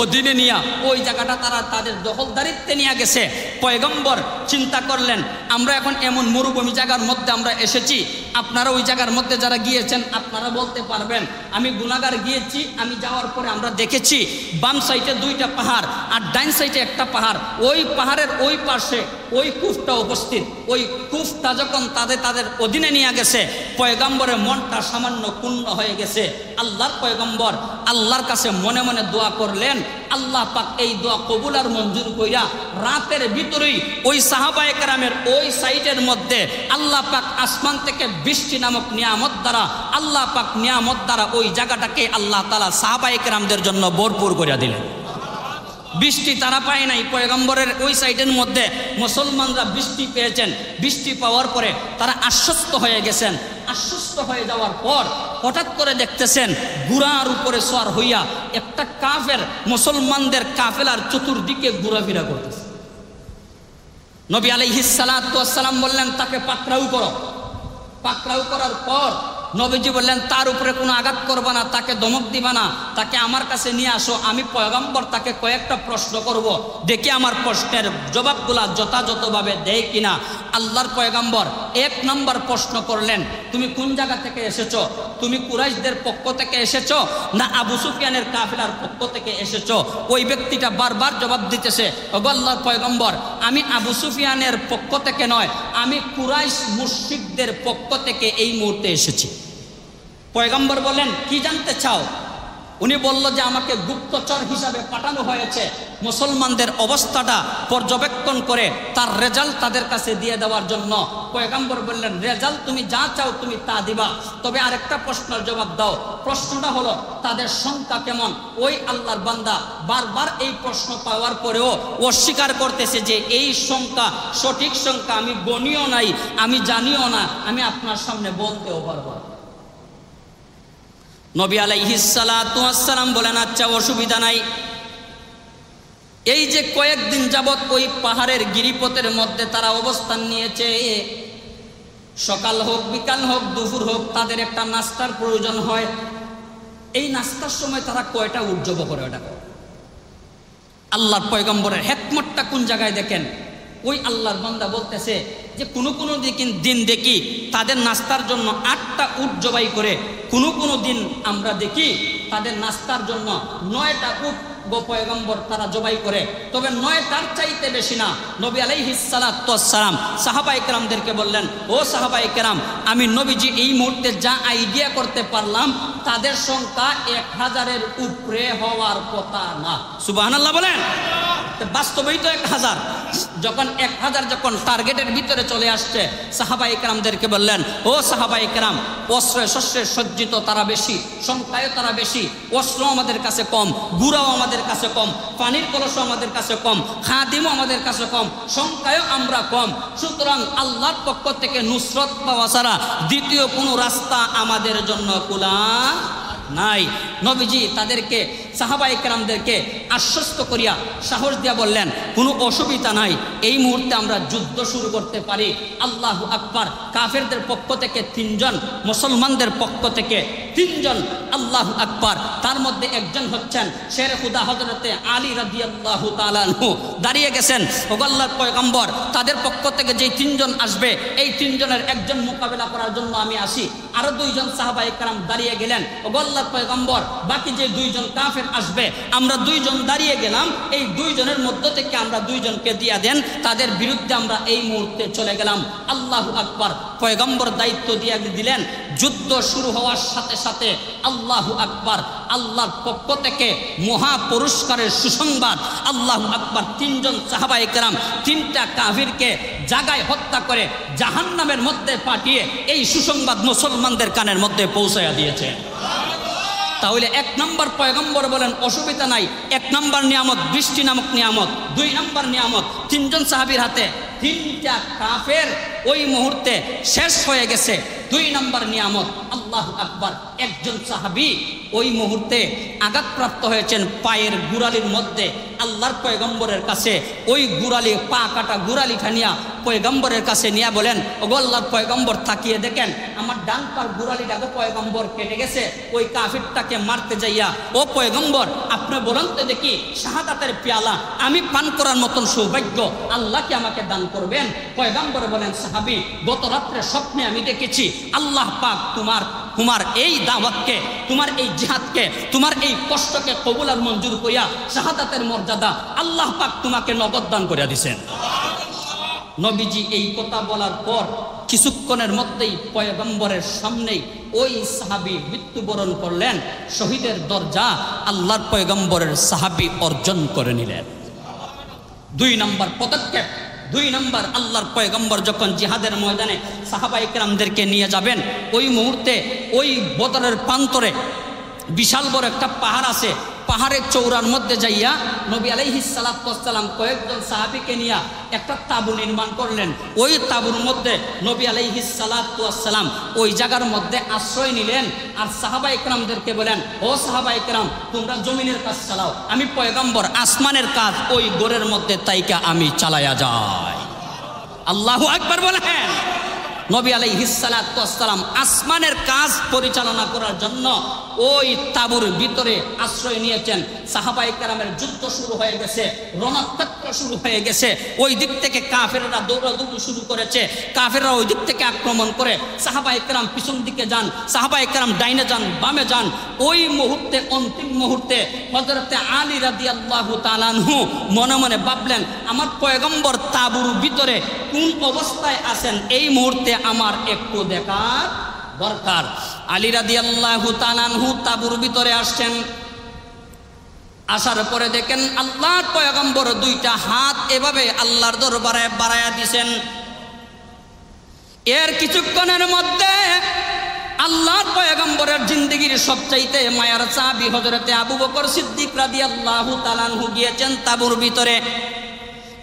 অধীনে নিয়ে, ওই জায়গাটা তারা তাদের দখলদারিত্বে নিয়ে গেছে। পয়গম্বর চিন্তা করলেন, আমরা এখন এমন মরুভূমি জায়গার মধ্যে আমরা এসেছি, আপনারা ওই জায়গার মধ্যে যারা গিয়েছেন আপনারা বলতে পারবেন। আমি গুনাহগার গিয়েছি, আমি যাওয়ার পরে আমরা দেখেছি বাম সাইডে 2টা পাহাড় আর ডাইন সাইডে একটা পাহাড়, ওই পাহাড়ের ওই পাশে ওই কূপটা উপস্থিত। ওই কূপটা যখন তাদের অধীনে নিয়ে গেছে, পয়গম্বরের মনটা সামান্য ক্ষুণ্ণ হয়ে গেছে। আল্লাহর পয়গম্বর আল্লাহর কাছে মনে মনে দোয়া করলেন, আল্লাহ পাক এই দোয়া কবুল আর মঞ্জুর কইরা রাতের ভিতরেই ওই সাহাবায়ে কেরামের ওই সাইডের মধ্যে আল্লাহ পাক আসমান থেকে বৃষ্টি নামক নিয়ামত দ্বারা, আল্লাহ পাক নিয়ামত দ্বারা ওই জায়গাটাকে আল্লাহ তাআলা সাহাবায়ে কেরামদের জন্য ভরপুর করে দিলেন। বৃষ্টি তারা পায় নাই, পয়গম্বরের ওই সাইডের মধ্যে মুসলমানরা বৃষ্টি পেয়েছেন। বৃষ্টি পাওয়ার পরে তারা আশ্বস্ত হয়ে গেছেন। আশ্বস্ত হয়ে যাওয়ার পর হঠাৎ করে দেখতেছেন ঘোড়ার উপরে সওয়ার হইয়া একটা কাফের মুসলমানদের কাফেলার চতুর্দিকে ঘোরাফেরা করতেছে। নবী আলাইহিস সালাতু ওয়াস সালাম বললেন, তাকে পাকড়াও করো। পাকড়াও করার পর নবীজি বললেন, তার উপরে কোনো আঘাত করবা না, তাকে ধমক দিবা না, তাকে আমার কাছে নিয়ে আসো। আমি পয়গম্বর তাকে কয়েকটা প্রশ্ন করব, দেখি আমার প্রশ্নের জবাবগুলা যথাযথভাবে দেয় কিনা। আল্লাহর পয়গম্বর 1 নম্বর প্রশ্ন করলেন, তুমি কোন জায়গা থেকে এসেছো? তুমি কুরাইশদের পক্ষ থেকে এসেছো না আবু সুফিয়ানের কাফেলার পক্ষ থেকে এসেছো? ওই ব্যক্তিটা বারবার জবাব দিতেছে, ওগো আল্লাহর পয়গম্বর, আমি আবু সুফিয়ানের পক্ষ থেকে নয়, আমি কুরাইশ মুশরিকদের পক্ষ থেকে এই মুহূর্তে এসেছি। পয়গম্বর বলেন, কি জানতে চাও? উনি বলল যে আমাকে গুপ্তচর হিসাবে পাঠানো হয়েছে মুসলমানদের অবস্থাটা পর্যবেক্ষণ করে তার রেজাল্ট তাদের কাছে দিয়ে দেওয়ার জন্য। পয়গম্বর বললেন, রেজাল্ট তুমি যা চাও তুমি তা দিবা, তবে আরেকটা প্রশ্নের জবাব দাও। প্রশ্নটা হলো তাদের সংখ্যা কেমন? ওই আল্লাহর বান্দা বারবার এই প্রশ্ন পাওয়ার পরেও অস্বীকার করতেছে যে এই সংখ্যা সঠিক সংখ্যা আমি গণিও নাই, আমি জানিও না, আমি আপনার সামনে বলতেও পারবো। নবী আলাইহিস সালাতু ওয়াস সালাম বলেন, আচ্ছা অসুবিধা নাই। এই যে কয়েকদিন যাবত ওই পাহাড়ের গিরিপথের মধ্যে তারা অবস্থান নিয়েছে, সকাল হোক বিকাল হোক দুপুর হোক তাদের একটা নাস্তার প্রয়োজন হয়। এই নাস্তার সময় তারা কয়টা উট জব করে? ওটা আল্লাহর পয়গম্বরের হিকমতটা কোন জায়গায় দেখেন। ওই আল্লাহর বান্দা বলতেছে যে কোনো দিন দেখি তাদের নাস্তার জন্য 8টা উট জবাই করে, কোনো দিন আমরা দেখি তাদের নাস্তার জন্য 9টা উট পয়গম্বর তারা জবাই করে, তবে 9টার চাইতে বেশি না। নবী আলাইহিস সালাতু ওয়াস সালাম সাহাবায়ে কেরামদেরকে বললেন, ও সাহাবায়ে কেরাম, আমি নবীজি এই মুহূর্তে যা আইডিয়া করতে পারলাম তাদের সংখ্যা 1000-এর উপরে হওয়ার কথা না। সুবহানাল্লাহ বলেন। বাস্তবেই তো 1000। যখন 1000 যখন টার্গেটের ভিতরে চলে আসছে, সাহাবায়ে কেরামদেরকে বললেন, ও সাহাবায়ে কেরাম, অস্ত্রে শস্ত্রে সজ্জিত তারা বেশি, সংখ্যায় তারা বেশি, অস্ত্র আমাদের কাছে কম, গুড়াও আমাদের কাছে কম, পানির কলসও আমাদের কাছে কম, খাদিমও আমাদের কাছে কম, সংখ্যায়ও আমরা কম। সুতরাং আল্লাহর পক্ষ থেকে নুসরত পাওয়া ছাড়া দ্বিতীয় কোনো রাস্তা আমাদের জন্য খোলা নাই। নবীজি তাদেরকে সাহাবায়ে কেরামদেরকে আশ্বস্ত করিয়া সাহস দিয়া বললেন, কোনো অসুবিধা নাই, এই মুহূর্তে আমরা যুদ্ধ শুরু করতে পারি। আল্লাহু আকবার। কাফেরদের পক্ষ থেকে 3 জন, মুসলমানদের পক্ষ থেকে 3 জন। আল্লাহু আকবার। তার মধ্যে একজন হচ্ছেন শের খুদা হযরতে আলী রাদিয়াল্লাহু তাআলা আনহু। দাঁড়িয়ে গেছেন, ও আল্লাহর পয়গম্বর, তাদের পক্ষ থেকে যেই 3 জন আসবে এই 3 জনের একজন মোকাবেলা করার জন্য আমি আসি। আরো 2 জন সাহাবায়ে কেরাম দাঁড়িয়ে গেলেন, ও আল্লাহর পয়গম্বর, বাকি যে 2 জন কাফের আসবে আমরা 2 জন দাঁড়িয়ে গেলাম, এই 2 জনের মধ্য থেকে আমরা 2 জনকে দিয়া দেন, তাদের বিরুদ্ধে আমরা এই মুহূর্তে চলে গেলাম। আল্লাহু আকবার। পয়গম্বর দায়িত্ব দিয়ে দিলেন। যুদ্ধ শুরু হওয়ার সাথে সাথে আল্লাহু আকবার, আল্লাহর পক্ষ থেকে মহা পুরস্কারের সুসংবাদ। আল্লাহু আকবার। 3 জন সাহাবায়ে কেরাম 3টা কাফিরকে জায়গায় হত্যা করে জাহান্নামের মধ্যে পাঠিয়ে এই সুসংবাদ মুসলমানদের কানের মধ্যে পৌঁছায়া দিয়েছে। তাহলে 1 নম্বর পয়গম্বর বলেন অসুবিধা নাই। 1 নম্বর নিয়ামত বৃষ্টি নামক নিয়ামত। 2 নম্বর নিয়ামত 3 জন সাহাবীর হাতে 3টা কাফের ওই মুহূর্তে শেষ হয়ে গেছে। 2 নম্বর নিয়ামত আল্লাহু আকবার, একজন সাহাবী ওই মুহূর্তে আঘাতপ্রাপ্ত হয়েছেন পায়ের গুড়ালির মধ্যে। আল্লাহর পয়গম্বরের কাছে ওই গুড়ালি, পা কাটা গুড়ালিটা নিয়া পয়গম্বরের কাছে নিয়ে বলেন, ওগো আল্লাহর পয়গম্বর, তাকিয়ে দেখেন আমার ডান পার গুড়ালিটা গো পয়গম্বর কেটে গেছে ওই কাফিরটাকে মারতে যাইয়া। ও পয়গম্বর, আপনি বলেন তো দেখি, শাহাদাতের পেয়ালা আমি পান করার মতন সৌভাগ্য আল্লাহ কি আমাকে দান করবেন? পয়গম্বর বলেন, সাহাবী, গত রাত্রে স্বপ্নে আমি দেখেছি আল্লাহ পাক তোমার এই দাওয়াতকে, তোমার এই জিহাদকে, তোমার এই কষ্টকে কবুল আর মঞ্জুর করিয়া শাহাদাতের মর্যাদা আল্লাহ পাক তোমাকে নগদ দান করিয়া দিছেন। নবীজি এই কথা বলার পর কিছুক্ষণের মধ্যেই পয়গম্বরের সামনেই ওই সাহাবী মৃত্যুবরণ করলেন। শহীদের দরজা আল্লাহর পয়গম্বরের সাহাবী অর্জন করে নিলেন। 2 নম্বর পদক্ষেপ। 2 নম্বর, আল্লাহর পয়গম্বর যখন জিহাদের ময়দানে সাহাবায়ে কেরামদেরকে নিয়ে যাবেন, ওই মুহূর্তে ওই বদরের প্রান্তরে বিশাল বড় একটা পাহাড় আছে। পাহাড়ের চৌড়ার মধ্যে যাইয়া নবী আলাইহিস সালাতু ওয়াস সালাম কয়েকজন সাহাবীকে নিয়ে একটা তাঁবু নির্মাণ করলেন। ওই তাঁবুর মধ্যে নবী আলাইহিস সালাতু ওয়াস সালাম ওই জায়গার মধ্যে আশ্রয় নিলেন। আর সাহাবায়ে কেরামদেরকে বলেন, ও সাহাবায়ে কেরাম, তোমরা জমিনের কাজ চালাও, আমি পয়গম্বর আসমানের কাজ ওই গোরের মধ্যে তাইকা আমি চালায়া যাই। আল্লাহু আকবার বলেন। নবী আলাইহিস সালাতু ওয়াস সালাম আসমানের কাজ পরিচালনা করার জন্য ওই তাঁবুর ভিতরে আশ্রয় নিয়েছেন। সাহাবায়ে কেরামের যুদ্ধ শুরু হয়ে গেছে, রণক্ষেত্র শুরু হয়ে গেছে। ওই দিক থেকে কাফেররা দৌড়াদৌড়ি শুরু করেছে। কাফেররা ওই দিক থেকে আক্রমণ করে সাহাবায়ে কেরাম পিছন দিকে যান, সাহাবায়ে কেরাম ডাইনে যান, বামে যান। ওই মুহূর্তে, অন্তিম মুহূর্তে হযরতে আলী রাদিয়াল্লাহু তাআলা আনহু মনে মনে ভাবলেন, আমার পয়গম্বর তাঁবুর ভিতরে কোন অবস্থায় আছেন এই মুহূর্তে আমার একটু দেখার দরকার। আলী রাদিয়াল্লাহু তাআলা আনহু তাঁবুর ভিতরে আসছেন। আসার পরে দেখেন আল্লাহর পয়গম্বর দুইটা হাত এভাবে আল্লাহর দরবারে বাড়ায়া দিছেন। এর কিছুক্ষণের মধ্যে আল্লাহর পয়গম্বরের জিন্দেগির সবচাইতে মায়ার চাবি হযরতে আবু বকর সিদ্দিক রাদিয়াল্লাহু তাআলা আনহু গিয়েছেন তাঁবুর ভিতরে।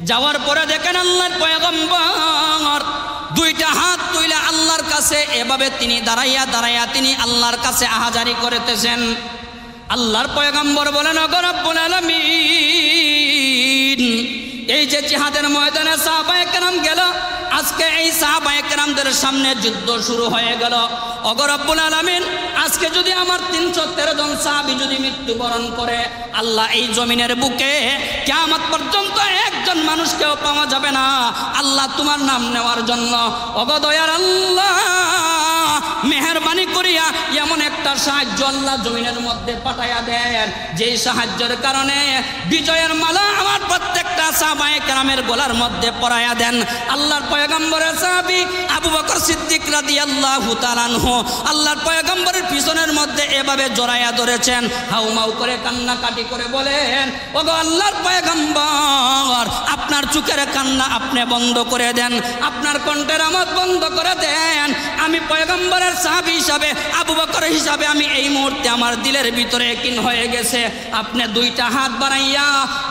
যাওয়ার পরে দেখেন আল্লাহর পয়গম্বর দুইটা হাত তুলে আল্লাহর কাছে এভাবে তিনি দাঁড়াইয়া দাঁড়াইয়া তিনি আল্লাহর কাছে আহাজারি করতেছেন। আল্লাহর পয়গম্বর বলেন, ওগো রব্বুল আলামিন, এই যে জিহাদের ময়দানে সাহাবায়ে কেরাম গেল, আজকে এই সাহাবায়ে কেরামদের সামনে যুদ্ধ শুরু হয়ে গেল। ওগো রব্বুল আলামিন, আজকে যদি আমার 313 জন সাহাবী যদি মৃত্যুবরণ করে, আল্লাহ এই জমিনের বুকে কিয়ামত পর্যন্ত একজন মানুষকেও পাওয়া যাবে না আল্লাহ তোমার নাম নেওয়ার জন্য। ওগো দয়ার আল্লাহ, মেহেরবানি করিয়া এমন একটা সাহায্য আল্লাহ জমিনের মধ্যে পাঠাইয়া দেন, যেই সাহায্যের কারণে বিজয়ের মালা আমার প্রত্যেকটা সাহাবায়ে কেরামের গলার মধ্যে পরাইয়া দেন। আল্লাহর পয়গম্বরের সাহাবী আবু বকর সিদ্দিক রাদিয়াল্লাহু তাআলা আনহু আল্লাহর পয়গম্বরের পিছনের মধ্যে এভাবে জড়াইয়া ধরেছেন, হাউমাউ করে কান্নাকাটি করে বলেন, ওগো আল্লাহর পয়গম্বর, আপনার চোখের কান্না আপনি বন্ধ করে দেন, আপনার কণ্ঠের আওয়াজ বন্ধ করে দেন। আমি পয়গম্বরের সাহাবী হিসাবে, আবু বকর হিসাবে আমি এই মুহূর্তে আমার দিলের ভিতরে কিন হয়ে গেছে। আপনি দুইটা হাত বাড়াইয়া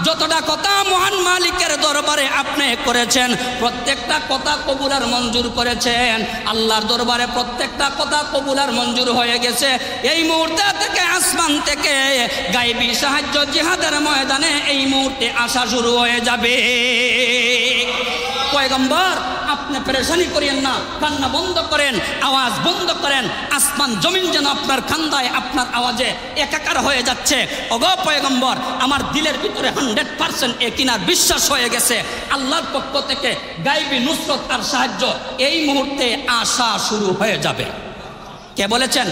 যতটা কথা মহান মালিকের দরবারে আপনি করেছেন, প্রত্যেকটা কথা কবুল আর মঞ্জুর করেছেন। আল্লাহর দরবারে প্রত্যেকটা কথা কবুল আর মঞ্জুর হয়ে গেছে। এই মুহূর্তে থেকে আসমান থেকে গায়বী সাহায্য জিহাদের ময়দানে এই মুহূর্তে আসা শুরু হয়ে যাবে। পয়গম্বর, আপনি পেরেশানি করিয়েন না, কান্না বন্ধ করেন, আওয়াজ বন্ধ করেন। আসমান জমিন যেন আপনার কান্দায় আপনার আওয়াজে একাকার হয়ে যাচ্ছে। ওগো পয়গম্বর, আমার দিলের ভিতরে 100% একিনার বিশ্বাস হয়ে গেছে আল্লাহর পক্ষ থেকে গায়বী নুসরত আর সাহায্য এই মুহূর্তে আসা শুরু হয়ে যাবে। কে বলেছেন?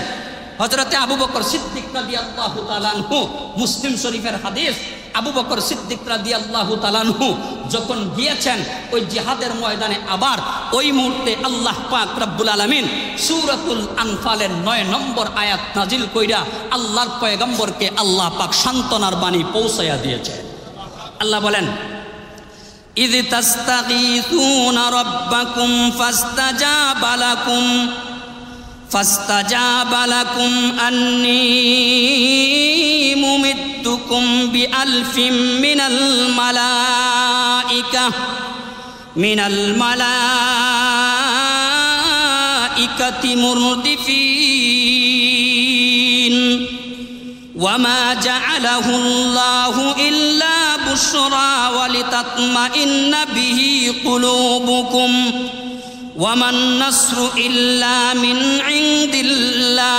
হযরতে আবু বকর সিদ্দিক রাদিয়াল্লাহু তাআলা আনহু। মুসলিম শরীফের হাদিস। আবু বকর সিদ্দিক রাদিয়াল্লাহু তাআলা আনহু যখন গিয়েছেন ওই জিহাদের ময়দানে, আবার ওই মুহূর্তে আল্লাহ পাক রব্বুল আলামিন সূরাতুল আনফালের 9 নম্বর আয়াত নাজিল কইরা আল্লাহর পয়গম্বরকে আল্লাহ পাক সান্ত্বনার বাণী পৌঁছায়া দিয়েছে। আল্লাহ বলেন, ইয তাস্তাগীথুনা রাব্বাকুম ফাস্তাজাবা লাকুম আন্নী মুমিদ্দুকুম বিআলফিম মিনাল মালাইকাতি মুরদিফিন ওয়ামা জাআলাহু আল্লাহু ইল্লা বুশরা ওয়ালিতাতমাইন্না বিহি কুলুবুকুম ওয়ামান নাসরু ইল্লা মিন ইনদিল্লাহ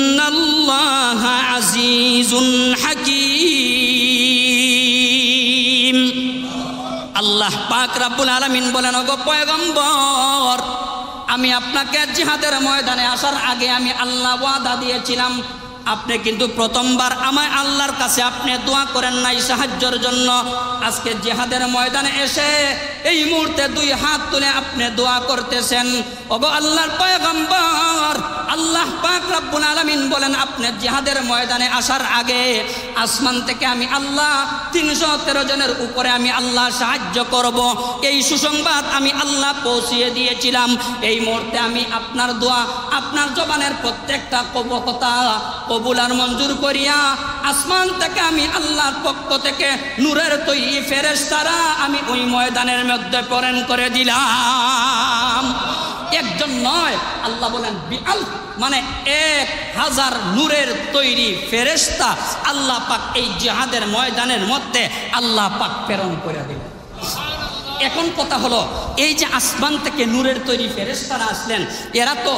ইন্নাল্লাহা আজিজুন হাকীম। আল্লাহ পাক রব্বুল আলামিন বলেন, ওগো পয়গম্বর, আমি আপনাকে জিহাদের ময়দানে আসার আগে আমি আল্লাহ ওয়াদা দিয়েছিলাম। আপনি কিন্তু প্রথমবার আমায় আল্লাহর কাছে আপনি দোয়া করেন নাই সাহায্যের জন্য। আজকে জিহাদের ময়দানে এসে এই মুহূর্তে দুই হাত তুলে আপনি দোয়া করতেছেন। ওগো আল্লাহর পয়গম্বর, আল্লাহ পাক রব্বুল আলামিন বলেন, আপনি জিহাদের ময়দানে আসার আগে আসমান থেকে আমি আল্লাহ 313 জনের উপরে আমি আল্লাহ সাহায্য করব, এই সুসংবাদ আমি আল্লাহ পৌঁছিয়ে দিয়েছিলাম। এই মুহূর্তে আমি আপনার দোয়া, আপনার জবানের প্রত্যেকটা কথা কবুল আর মঞ্জুর করিয়া আসমান থেকে আমি আল্লাহর পক্ষ থেকে নূরের তৈরি ফেরেশতারা আমি ওই ময়দানের মধ্যে প্রেরণ করে দিলাম। একজন নয়, আল্লাহ বলেন বিআলফ, মানে 1000 নূরের তৈরি ফেরেশতা আল্লাহ পাক এই জিহাদের ময়দানের মধ্যে আল্লাহ পাক প্রেরণ করে দিলেন। এখন কথা হলো, এই যে আসমান থেকে নূরের তৈরি ফেরেশতারা আসলেন, এরা তো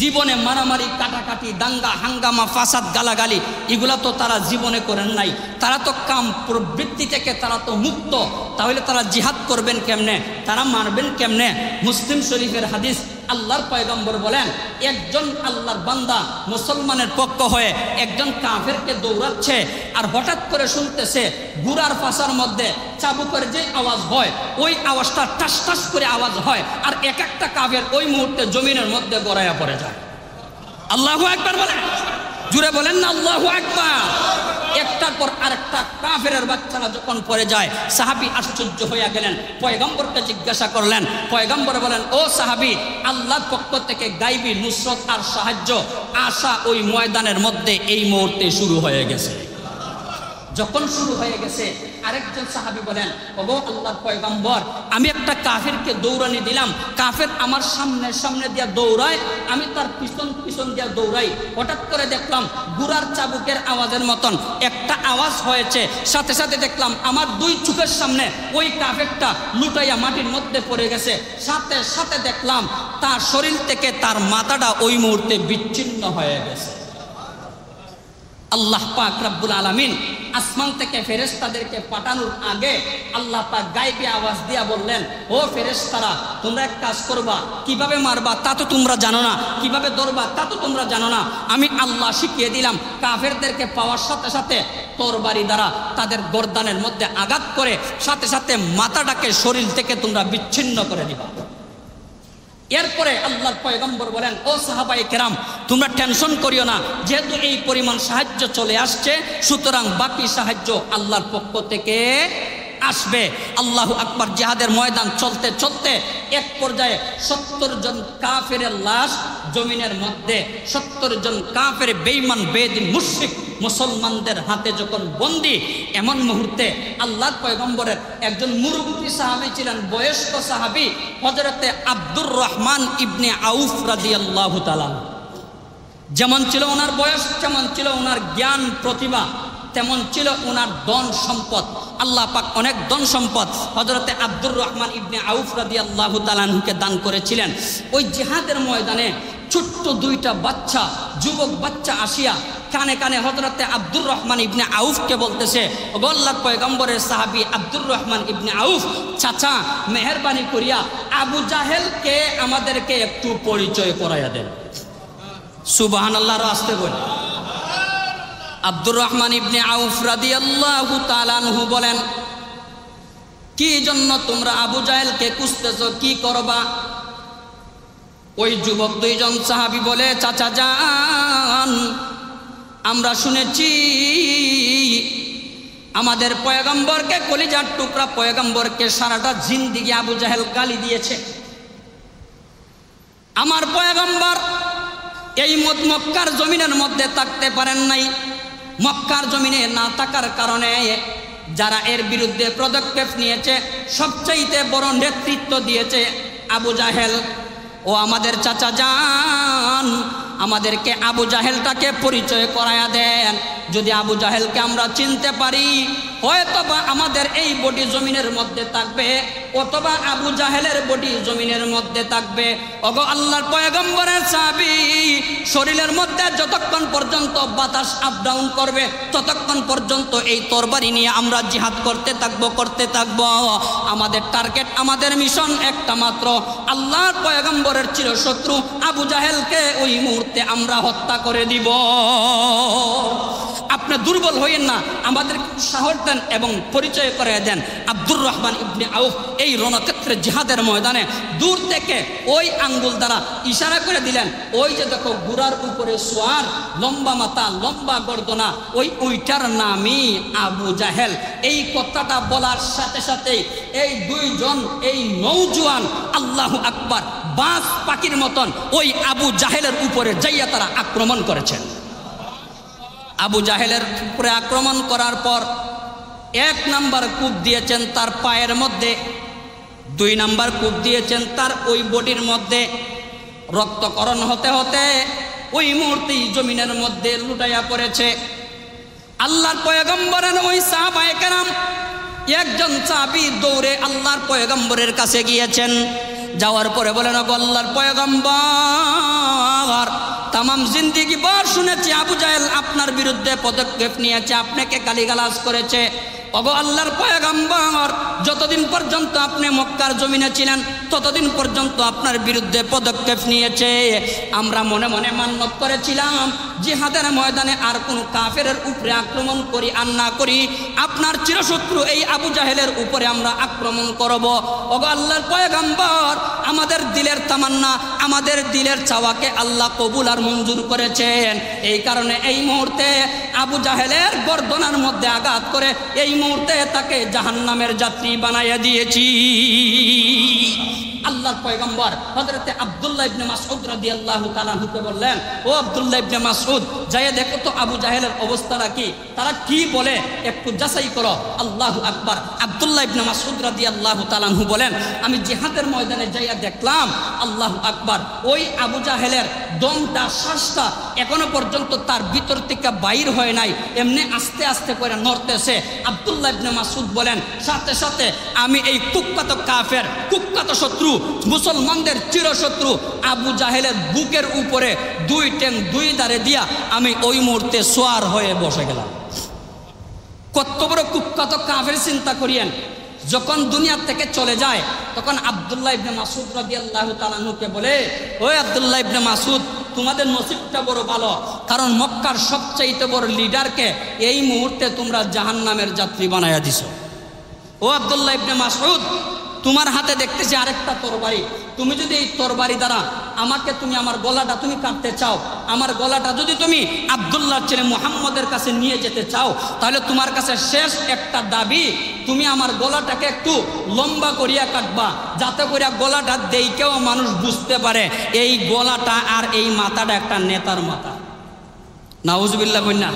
জীবনে মারামারি, কাটাকাটি, দাঙ্গা হাঙ্গামা, ফাসাদ, গালাগালি এগুলা তো তারা জীবনে করেন নাই। তারা তো কাম প্রবৃত্তি থেকে তারা তো মুক্ত। তাহলে তারা জিহাদ করবেন কেমনে, তারা মারবেন কেমনে? মুসলিম শরীফের হাদিস, আল্লাহর পয়গম্বর বলেন, একজন আল্লাহর বান্দা মুসলমানের পক্ষ হয়ে একজন কাফেরকে দৌড়াচ্ছে, আর হঠাৎ করে শুনতেছে গুড়ার পাশার মধ্যে চাবুকের যে আওয়াজ হয়, ওই আওয়াজটা টাস টাস করে আওয়াজ হয়, আর এক একটা কাফের ওই মুহূর্তে জমিনের মধ্যে গড়াইয়া পড়ে যায়। আল্লাহু আকবার বলেন। জুড়ে বলেন না আল্লাহু আকবার। একটার পর আরেকটা কাফেরের বাচ্চারা যখন পড়ে যায়, সাহাবী আশ্চর্য হয়ে গেলেন, পয়গম্বরকে জিজ্ঞাসা করলেন। পয়গম্বর বলেন, ও সাহাবী, আল্লাহর পক্ষ থেকে গায়বী নুসরত আর সাহায্য আসা ওই ময়দানের মধ্যে এই মুহূর্তে শুরু হয়ে গেছে। যখন শুরু হয়ে গেছে, আরেকজন সাহাবী বলেন, ওগো আল্লাহর পয়গম্বর, আমি একটা কাফেরকে দৌড়ানি দিলাম, কাফের আমার সামনে দিয়া দৌড়ায়, আমি তার পিছন দিয়া দৌড়াই, হঠাৎ করে দেখলাম গুড়ার চাবুকের আওয়াজের মতন একটা আওয়াজ হয়েছে, সাথে সাথে দেখলাম আমার দুই চোখের সামনে ওই কাফেরটা লুটাইয়া মাটির মধ্যে পড়ে গেছে, সাথে সাথে দেখলাম তার শরীর থেকে তার মাথাটা ওই মুহূর্তে বিচ্ছিন্ন হয়ে গেছে। আল্লাহ পাক রব্বুল আলামিন আসমান থেকে ফেরেশতাদেরকে পাঠানোর আগে আল্লাহ পাক গায়বী আওয়াজ দিয়া বললেন, ও ফেরেশতারা, তোমরা এক কাজ করবা, কিভাবে মারবা তা তো তোমরা জানো না, কিভাবে ধরবা তা তো তোমরা জানো না, আমি আল্লাহ শিখিয়ে দিলাম। কাফেরদেরকে পাওয়ার সাথে সাথে তরবারি দ্বারা তাদের গর্দানের মধ্যে আঘাত করে সাথে সাথে মাথাটাকে শরীর থেকে তোমরা বিচ্ছিন্ন করে দিবা। এরপরে আল্লাহর পয়গম্বর বলেন, ও সাহাবায়ে কেরাম, তোমরা টেনশন করিও না, যেহেতু এই পরিমাণ সাহায্য চলে আসছে, সুতরাং বাকি সাহায্য আল্লাহর পক্ষ থেকে আসবে। আল্লাহু আকবার। জিহাদের ময়দান চলতে চলতে এক পর্যায়ে 70 জন কাফেরের লাশ জমিনের মধ্যে, 70 জন কাফের বেঈমান বেদিন মুশরিক মুসলমানদের হাতে যখন বন্দী, এমন মুহূর্তে আল্লাহর পয়গম্বরের একজন মুরব্বী সাহাবী ছিলেন, বয়স্ক সাহাবী হযরতে আব্দুর রহমান ইবনে আউফ রাদিয়াল্লাহু তাআলা। যেমন ছিল ওনার বয়স, যেমন ছিল ওনার জ্ঞান প্রতিভা, তেমন ছিল ওনার ধন সম্পদ। আল্লাহ পাক অনেক ধন সম্পদ হযরতে আব্দুর রহমান ইবনে আউফ রাদিয়াল্লাহু তাআলাকে দান করেছিলেন। ওই জিহাদের ময়দানে ছোট্ট দুইটা বাচ্চা, যুবক বাচ্চা আসিয়া কানে কানে হযরতে আব্দুর রহমান ইবনে আউফকে বলতেছে, ও আল্লাহর পয়গম্বরের সাহাবী আব্দুর রহমান ইবনে আউফ, চাচা মেহেরবানি করিয়া আবু জাহেলকে আমাদেরকে একটু পরিচয় করাইয়া দেন। সুবহানাল্লাহ। আস্তে বলে আব্দুর রহমান ইবনে আউফ রাদিয়াল্লাহু তাআলা আনহু বলেন, কি জন্য তোমরা আবু জাহেলকে খুঁজতেছো, কি করবা? ওই যুবক দুইজন সাহাবী বলে, চাচা যান, আমরা শুনেছি আমাদের পয়গম্বরকে, কলিজার টুকরা পয়গম্বরকে সারাটা জিন্দেগি আবু জাহেল গালি দিয়েছে। আমার পয়গম্বর এই মক্কার জমিনের মধ্যে থাকতে পারেন নাই, মক্কার জমিনে না থাকার কারণে যারা এর বিরুদ্ধে পদক্ষেপ নিয়েছে, সবচাইতে বড় নেতৃত্ব দিয়েছে আবু জাহেল। ও আমাদের চাচা যান, আমাদেরকে আবু জাহেলটাকে পরিচয় করায়া দেন। যদি আবু জাহেলকে আমরা চিনতে পারি, হয়তোবা আমাদের এই বডি জমিনের মধ্যে থাকবে, অথবা আবু জাহেলের বডি জমিনের মধ্যে থাকবে। ওগো আল্লাহর পয়গম্বরের সাহাবী, শরীরের মধ্যে যতক্ষণ পর্যন্ত বাতাস আপ ডাউন করবে, ততক্ষণ পর্যন্ত এই তরবারি নিয়ে আমরা জিহাদ করতে থাকবো। আমাদের টার্গেট, আমাদের মিশন একটা মাত্র, আল্লাহর পয়গম্বরের চিরশত্রু আবু জাহেলকে ওই মুহূর্তে আমরা হত্যা করে দিব। আপনি দুর্বল হইয়েন না, আমাদের সাহস দেন এবং পরিচয় করে দেন। আব্দুর রহমান ইবনে আউফ এই রণক্ষেত্রে জিহাদের ময়দানে দূর থেকে ওই আঙ্গুল দ্বারা ইশারা করে দিলেন, ওই যে দেখো ঘোড়ার উপরে সোয়ার, লম্বা মাথা, লম্বা গর্দনা, ওইটার নামই আবু জাহেল। এই কথাটা বলার সাথে সাথে এই দুইজন, এই নৌজওয়ান, আল্লাহু আকবার, বাজ পাখির মতন ওই আবু জাহেলের উপরে যাইয়া তারা আক্রমণ করেছেন। আবু জাহেলের উপরে আক্রমণ করার পর 1 নাম্বার কূপ দিয়েছেন তার পায়ের মধ্যে, 2 নাম্বার কূপ দিয়েছেন তার ওই বডির মধ্যে। রক্তকরণ হতে হতে ওই মুহূর্তেই জমিনের মধ্যে লুটাইয়া পড়েছে। আল্লাহর পয়গম্বরের ওই সাহাবায়ে কেরাম, একজন সাহাবী দৌড়ে আল্লাহর পয়গম্বরের কাছে গিয়েছেন। যাওয়ার পরে বলেন, ও আল্লাহর পয়গম্বর, তামাম জিন্দেগি ভর শুনেছি আবু জাহেল আপনার বিরুদ্ধে পদক্ষেপ নিয়েছে, আপনাকে গালিগালাজ করেছে, ওগো আল্লাহর পয়গম্বর, যতদিন পর্যন্ত আপনি মক্কার জমিনে ছিলেন ততদিন পর্যন্ত আপনার বিরুদ্ধে পদক্ষেপ নিয়েছে। আমরা মনে মনে মান্যত করেছিলাম জিহাদের ময়দানে আর কোনো কাফেরের উপরে আক্রমণ করি আর না করি, আপনার চিরশত্রু এই আবু জাহেলের উপরে আমরা আক্রমণ করব। ওগো আল্লাহর পয়গম্বর, আমাদের দিলের তামান্না, আমাদের দিলের চাওয়াকে আল্লাহ কবুল আর মঞ্জুর করেছেন। এই কারণে এই মুহূর্তে আবু জাহেলের গর্দনার মধ্যে আঘাত করে এই মুহূর্তে তাকে জাহান্নামের যাত্রী বানাইয়া দিয়েছি। আল্লাহর পয়গম্বর হযরতে আব্দুল্লাহ ইবনে মাসউদ রাদিয়াল্লাহু তাআলা আনহুকে বললেন, ও আব্দুল্লাহ ইবনে মাসউদ, যাইয়া দেখো তো আবু জাহেলের অবস্থাটা কি, তারা কি বলে একটু যাচাই করো। আল্লাহু আকবার। আব্দুল্লাহ ইবনে মাসউদ রাদিয়াল্লাহু তাআলা আনহু বলেন, আমি জিহাদের ময়দানে যাইয়া দেখলাম, আল্লাহু আকবার, ওই আবু জাহেলের দমটা, শ্বাসটা এখনো পর্যন্ত তার ভিতর থেকে বাইর হয় নাই, এমনি আস্তে আস্তে করে নড়তেছে। আব্দুল্লাহ ইবনে মাসউদ বলেন, সাথে সাথে আমি এই কুখ্যাত কাফের, কুখ্যাত শত্রু, মুসলমানদের চিরশত্রু আবু জাহেলের বুকের উপরে দুই ঠ্যাং দুই ধারে দিয়া আমি ওই মুহূর্তে সোয়ার হয়ে বসে গেলাম। কত বড় কুখ্যাত কাফের চিন্তা করিয়েন। যখন দুনিয়া থেকে চলে যায় তখন আব্দুল্লাহ ইবনে মাসউদ রাদিয়াল্লাহু তাআলা আনহুকে বলে, ওই আব্দুল্লাহ ইবনে মাসউদ, তোমাদের নসিবটা বড় ভালো, কারণ মক্কার সবচাইতে বড় লিডারকে এই মুহূর্তে তোমরা জাহান্নামের যাত্রী বানাইয়া দিছো। ও আব্দুল্লাহ ইবনে মাসউদ, তোমার হাতে দেখতেছি আরেকটা তরবারি, তুমি যদি এই তরবারি দ্বারা আমাকে, তুমি আমার গলাটা তুমি কাটতে চাও, আমার গলাটা যদি তুমি আব্দুল্লাহর ছেলে মুহাম্মদের কাছে নিয়ে যেতে চাও, তাহলে তোমার কাছে শেষ একটা দাবি, তুমি আমার গলাটাকে একটু লম্বা করিয়া কাটবা, যাতে করে গলাটা দেখেও মানুষ বুঝতে পারে এই গলাটা আর এই মাথাটা একটা নেতার মাথা। নাউজুবিল্লাহ বন্যা।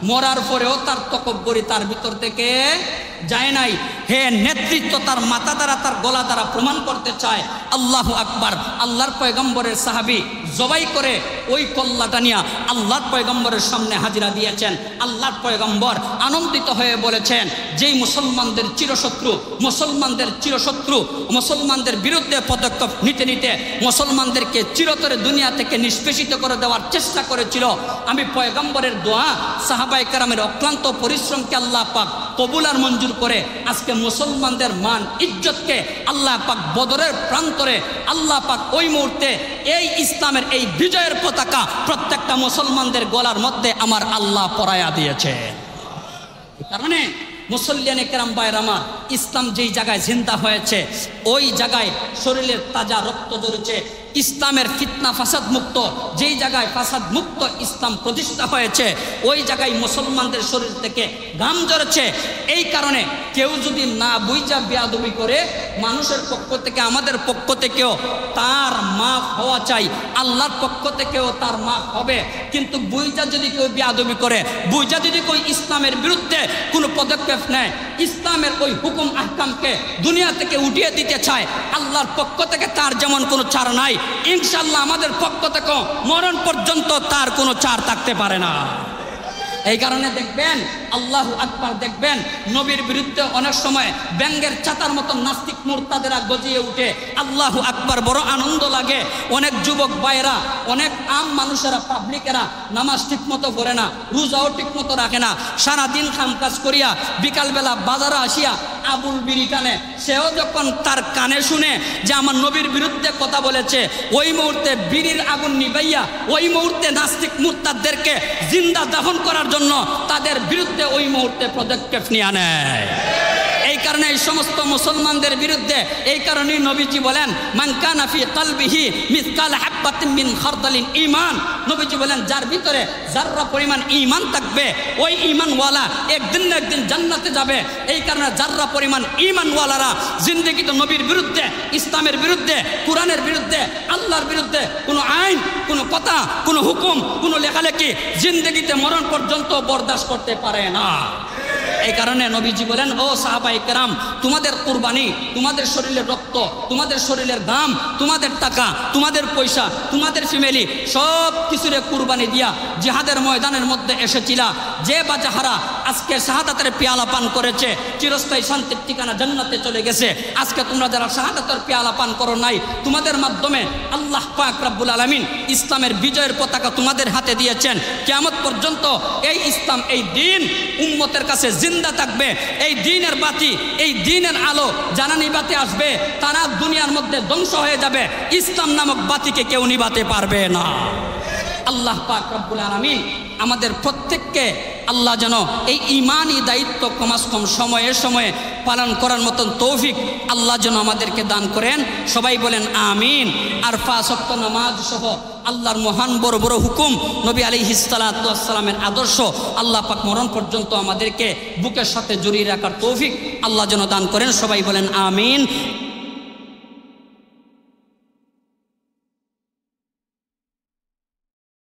মরার পরেও তার তকব্বরি তার ভিতর থেকে যায় নাই। হে নেতৃত্ব তার মাথা দ্বারা, তার গলা দ্বারা প্রমাণ করতে চায়। আল্লাহু আকবার। আল্লাহর পয়গম্বরের সাহাবী জবাই করে ওই কল্লাটা নিয়ে আল্লাহর পয়গম্বরের সামনে হাজিরা দিয়েছেন। আল্লাহর পয়গম্বর আনন্দিত হয়ে বলেছেন, যেই মুসলমানদের চিরশত্রু, মুসলমানদের চিরশত্রু মুসলমানদের বিরুদ্ধে পদক্ষেপ নিতে নিতে মুসলমানদেরকে চিরতরে দুনিয়া থেকে নিষ্পেষিত করে দেওয়ার চেষ্টা করেছিল, আমি পয়গম্বরের দোয়া, সাহাবায়ে কেরামের অক্লান্ত পরিশ্রমকে আল্লাহ পাক কবুল আর মঞ্জুর করে আজকে মুসলমানদের মান ইজ্জতকে আল্লাহ পাক বদরের প্রান্তরে আল্লাহ পাক ওই মুহূর্তে এই ইসলামের এই বিজয়ের পতাকা প্রত্যেকটা মুসলমানদের গলার মধ্যে আমার আল্লাহ পরায়া দিয়েছে। এই কারণে মুসল্লিয়ানে কেরাম ভাইয়ের আমার, ইসলাম যেই জায়গায় জিন্দা হয়েছে ওই জায়গায় শরীরের তাজা রক্ত ঝরেছে। ইসলামের ফিতনা ফাসাদ মুক্ত যেই জায়গায় ফাসাদ মুক্ত ইসলাম প্রতিষ্ঠা হয়েছে ওই জায়গায় মুসলমানদের শরীর থেকে ঘাম ঝরেছে। এই কারণে কেউ যদি না বুঝা বেয়াদবি করে, মানুষের পক্ষ থেকে আমাদের পক্ষ থেকেও তার মাফ হওয়া চাই, আল্লাহর পক্ষ থেকেও তার মাফ হবে। কিন্তু বুঝা যদি কেউ বেয়াদবি করে, বুঝা যদি কেউ ইসলামের বিরুদ্ধে কোনো পদক্ষেপ নেয়, ইসলামের ওই হুকুম আহকামকে দুনিয়া থেকে উঠিয়ে দিতে চায়, আল্লাহর পক্ষ থেকে তার যেমন কোনো ছাড় নাই, ইনশাআল্লাহ আমাদের পক্ষ থেকে মরণ পর্যন্ত তার কোনো ছাড় থাকতে পারে না। এই কারণে দেখবেন, আল্লাহু আকবার, দেখবেন নবীর বিরুদ্ধে অনেক সময় ব্যঙ্গের চাতার মতো নাস্তিক মুরতাদেরা গজিয়ে উঠে। আল্লাহু আকবার, বড় আনন্দ লাগে। অনেক যুবক ভাইয়েরা, অনেক আম মানুষেরা, পাবলিকেরা নামাজ ঠিক মতো পড়ে না, রোজাও ঠিক মতো রাখে না, সারাদিন কাম কাজ করিয়া বিকালবেলা বাজারে আসিয়া আবুল বিড়ি টানে। সেও যখন তার কানে শুনে যে আমার নবীর বিরুদ্ধে কথা বলেছে, ওই মুহূর্তে বিড়ির আগুন নিবাইয়া ওই মুহূর্তে নাস্তিক মুরতাদদেরকে জিন্দা দাফন করার জন্য তাদের বিরুদ্ধে ওই মুহূর্তে পদক্ষেপ নিয়ে নেয়। এই কারণে এই সমস্ত মুসলমানদের বিরুদ্ধে, এই কারণেই নবীজি বলেন, মান কানা ফি কলবিহি মিসকাল হাববাতিন মিন খারদালিন ঈমান। নবীজি বলেন, যার ভিতরে যাররা পরিমাণ ঈমান থাকবে ওই ঈমানওয়ালা একদিন না একদিন জান্নাতে যাবে। এই কারণে যাররা পরিমাণ ঈমানওয়ালারা জিন্দেগিতে নবীর বিরুদ্ধে, ইসলামের বিরুদ্ধে, কোরআনের বিরুদ্ধে, আল্লাহর বিরুদ্ধে কোনো আইন, কোনো কথা, কোনো হুকুম, কোনো লেখালেখি জিন্দেগিতে মরণ পর্যন্ত বরদাস্ত করতে পারে না। এই কারণে নবীজি বলেন, ও সাহাবায়ে কেরাম, তোমাদের কুরবানি, তোমাদের শরীরের রক্ত, তোমাদের শরীরের ঘাম, তোমাদের টাকা, তোমাদের পয়সা, তোমাদের ফ্যামিলি সব কিছুরে কুরবানি দিয়া জিহাদের ময়দানের মধ্যে এসেছিলা। যে বা যাহারা আজকে শাহাদাতের পেয়ালা পান করেছে, চিরস্থায়ী শান্তির ঠিকানা জান্নাতে চলে গেছে। আজকে তোমরা যারা শাহাদাতের পেয়ালা পান করো নাই, তোমাদের মাধ্যমে আল্লাহ পাক রব্বুল আলামিন ইসলামের বিজয়ের পতাকা তোমাদের হাতে দিয়েছেন। কিয়ামত পর্যন্ত এই ইসলাম, এই দ্বীন উম্মতের কাছে জিন্দা থাকবে। এই দ্বীনের বাতি, এই দ্বীনের আলো জানানি বাতি আসবে, তারা দুনিয়ার মধ্যে ধ্বংস হয়ে যাবে। ইসলাম নামক বাতিকে কেউ নিভাতে পারবে না। আল্লাহ পাক রব্বুল আলামিন আমাদের প্রত্যেককে আল্লাহ যেন এই ঈমানি দায়িত্ব কমাস কম সময়ে সময়ে পালন করার মতন তৌফিক আল্লাহ যেন আমাদেরকে দান করেন। সবাই বলেন আমিন। আর 5 ওয়াক্ত নামাজ সহ আল্লাহর মহান বড় বড় হুকুম, নবী আলাইহিস সালাতু ওয়াস সালামের আদর্শ আল্লাহ পাক মরণ পর্যন্ত আমাদেরকে বুকের সাথে জড়িয়ে রাখার তৌফিক আল্লাহ যেন দান করেন। সবাই বলেন আমিন।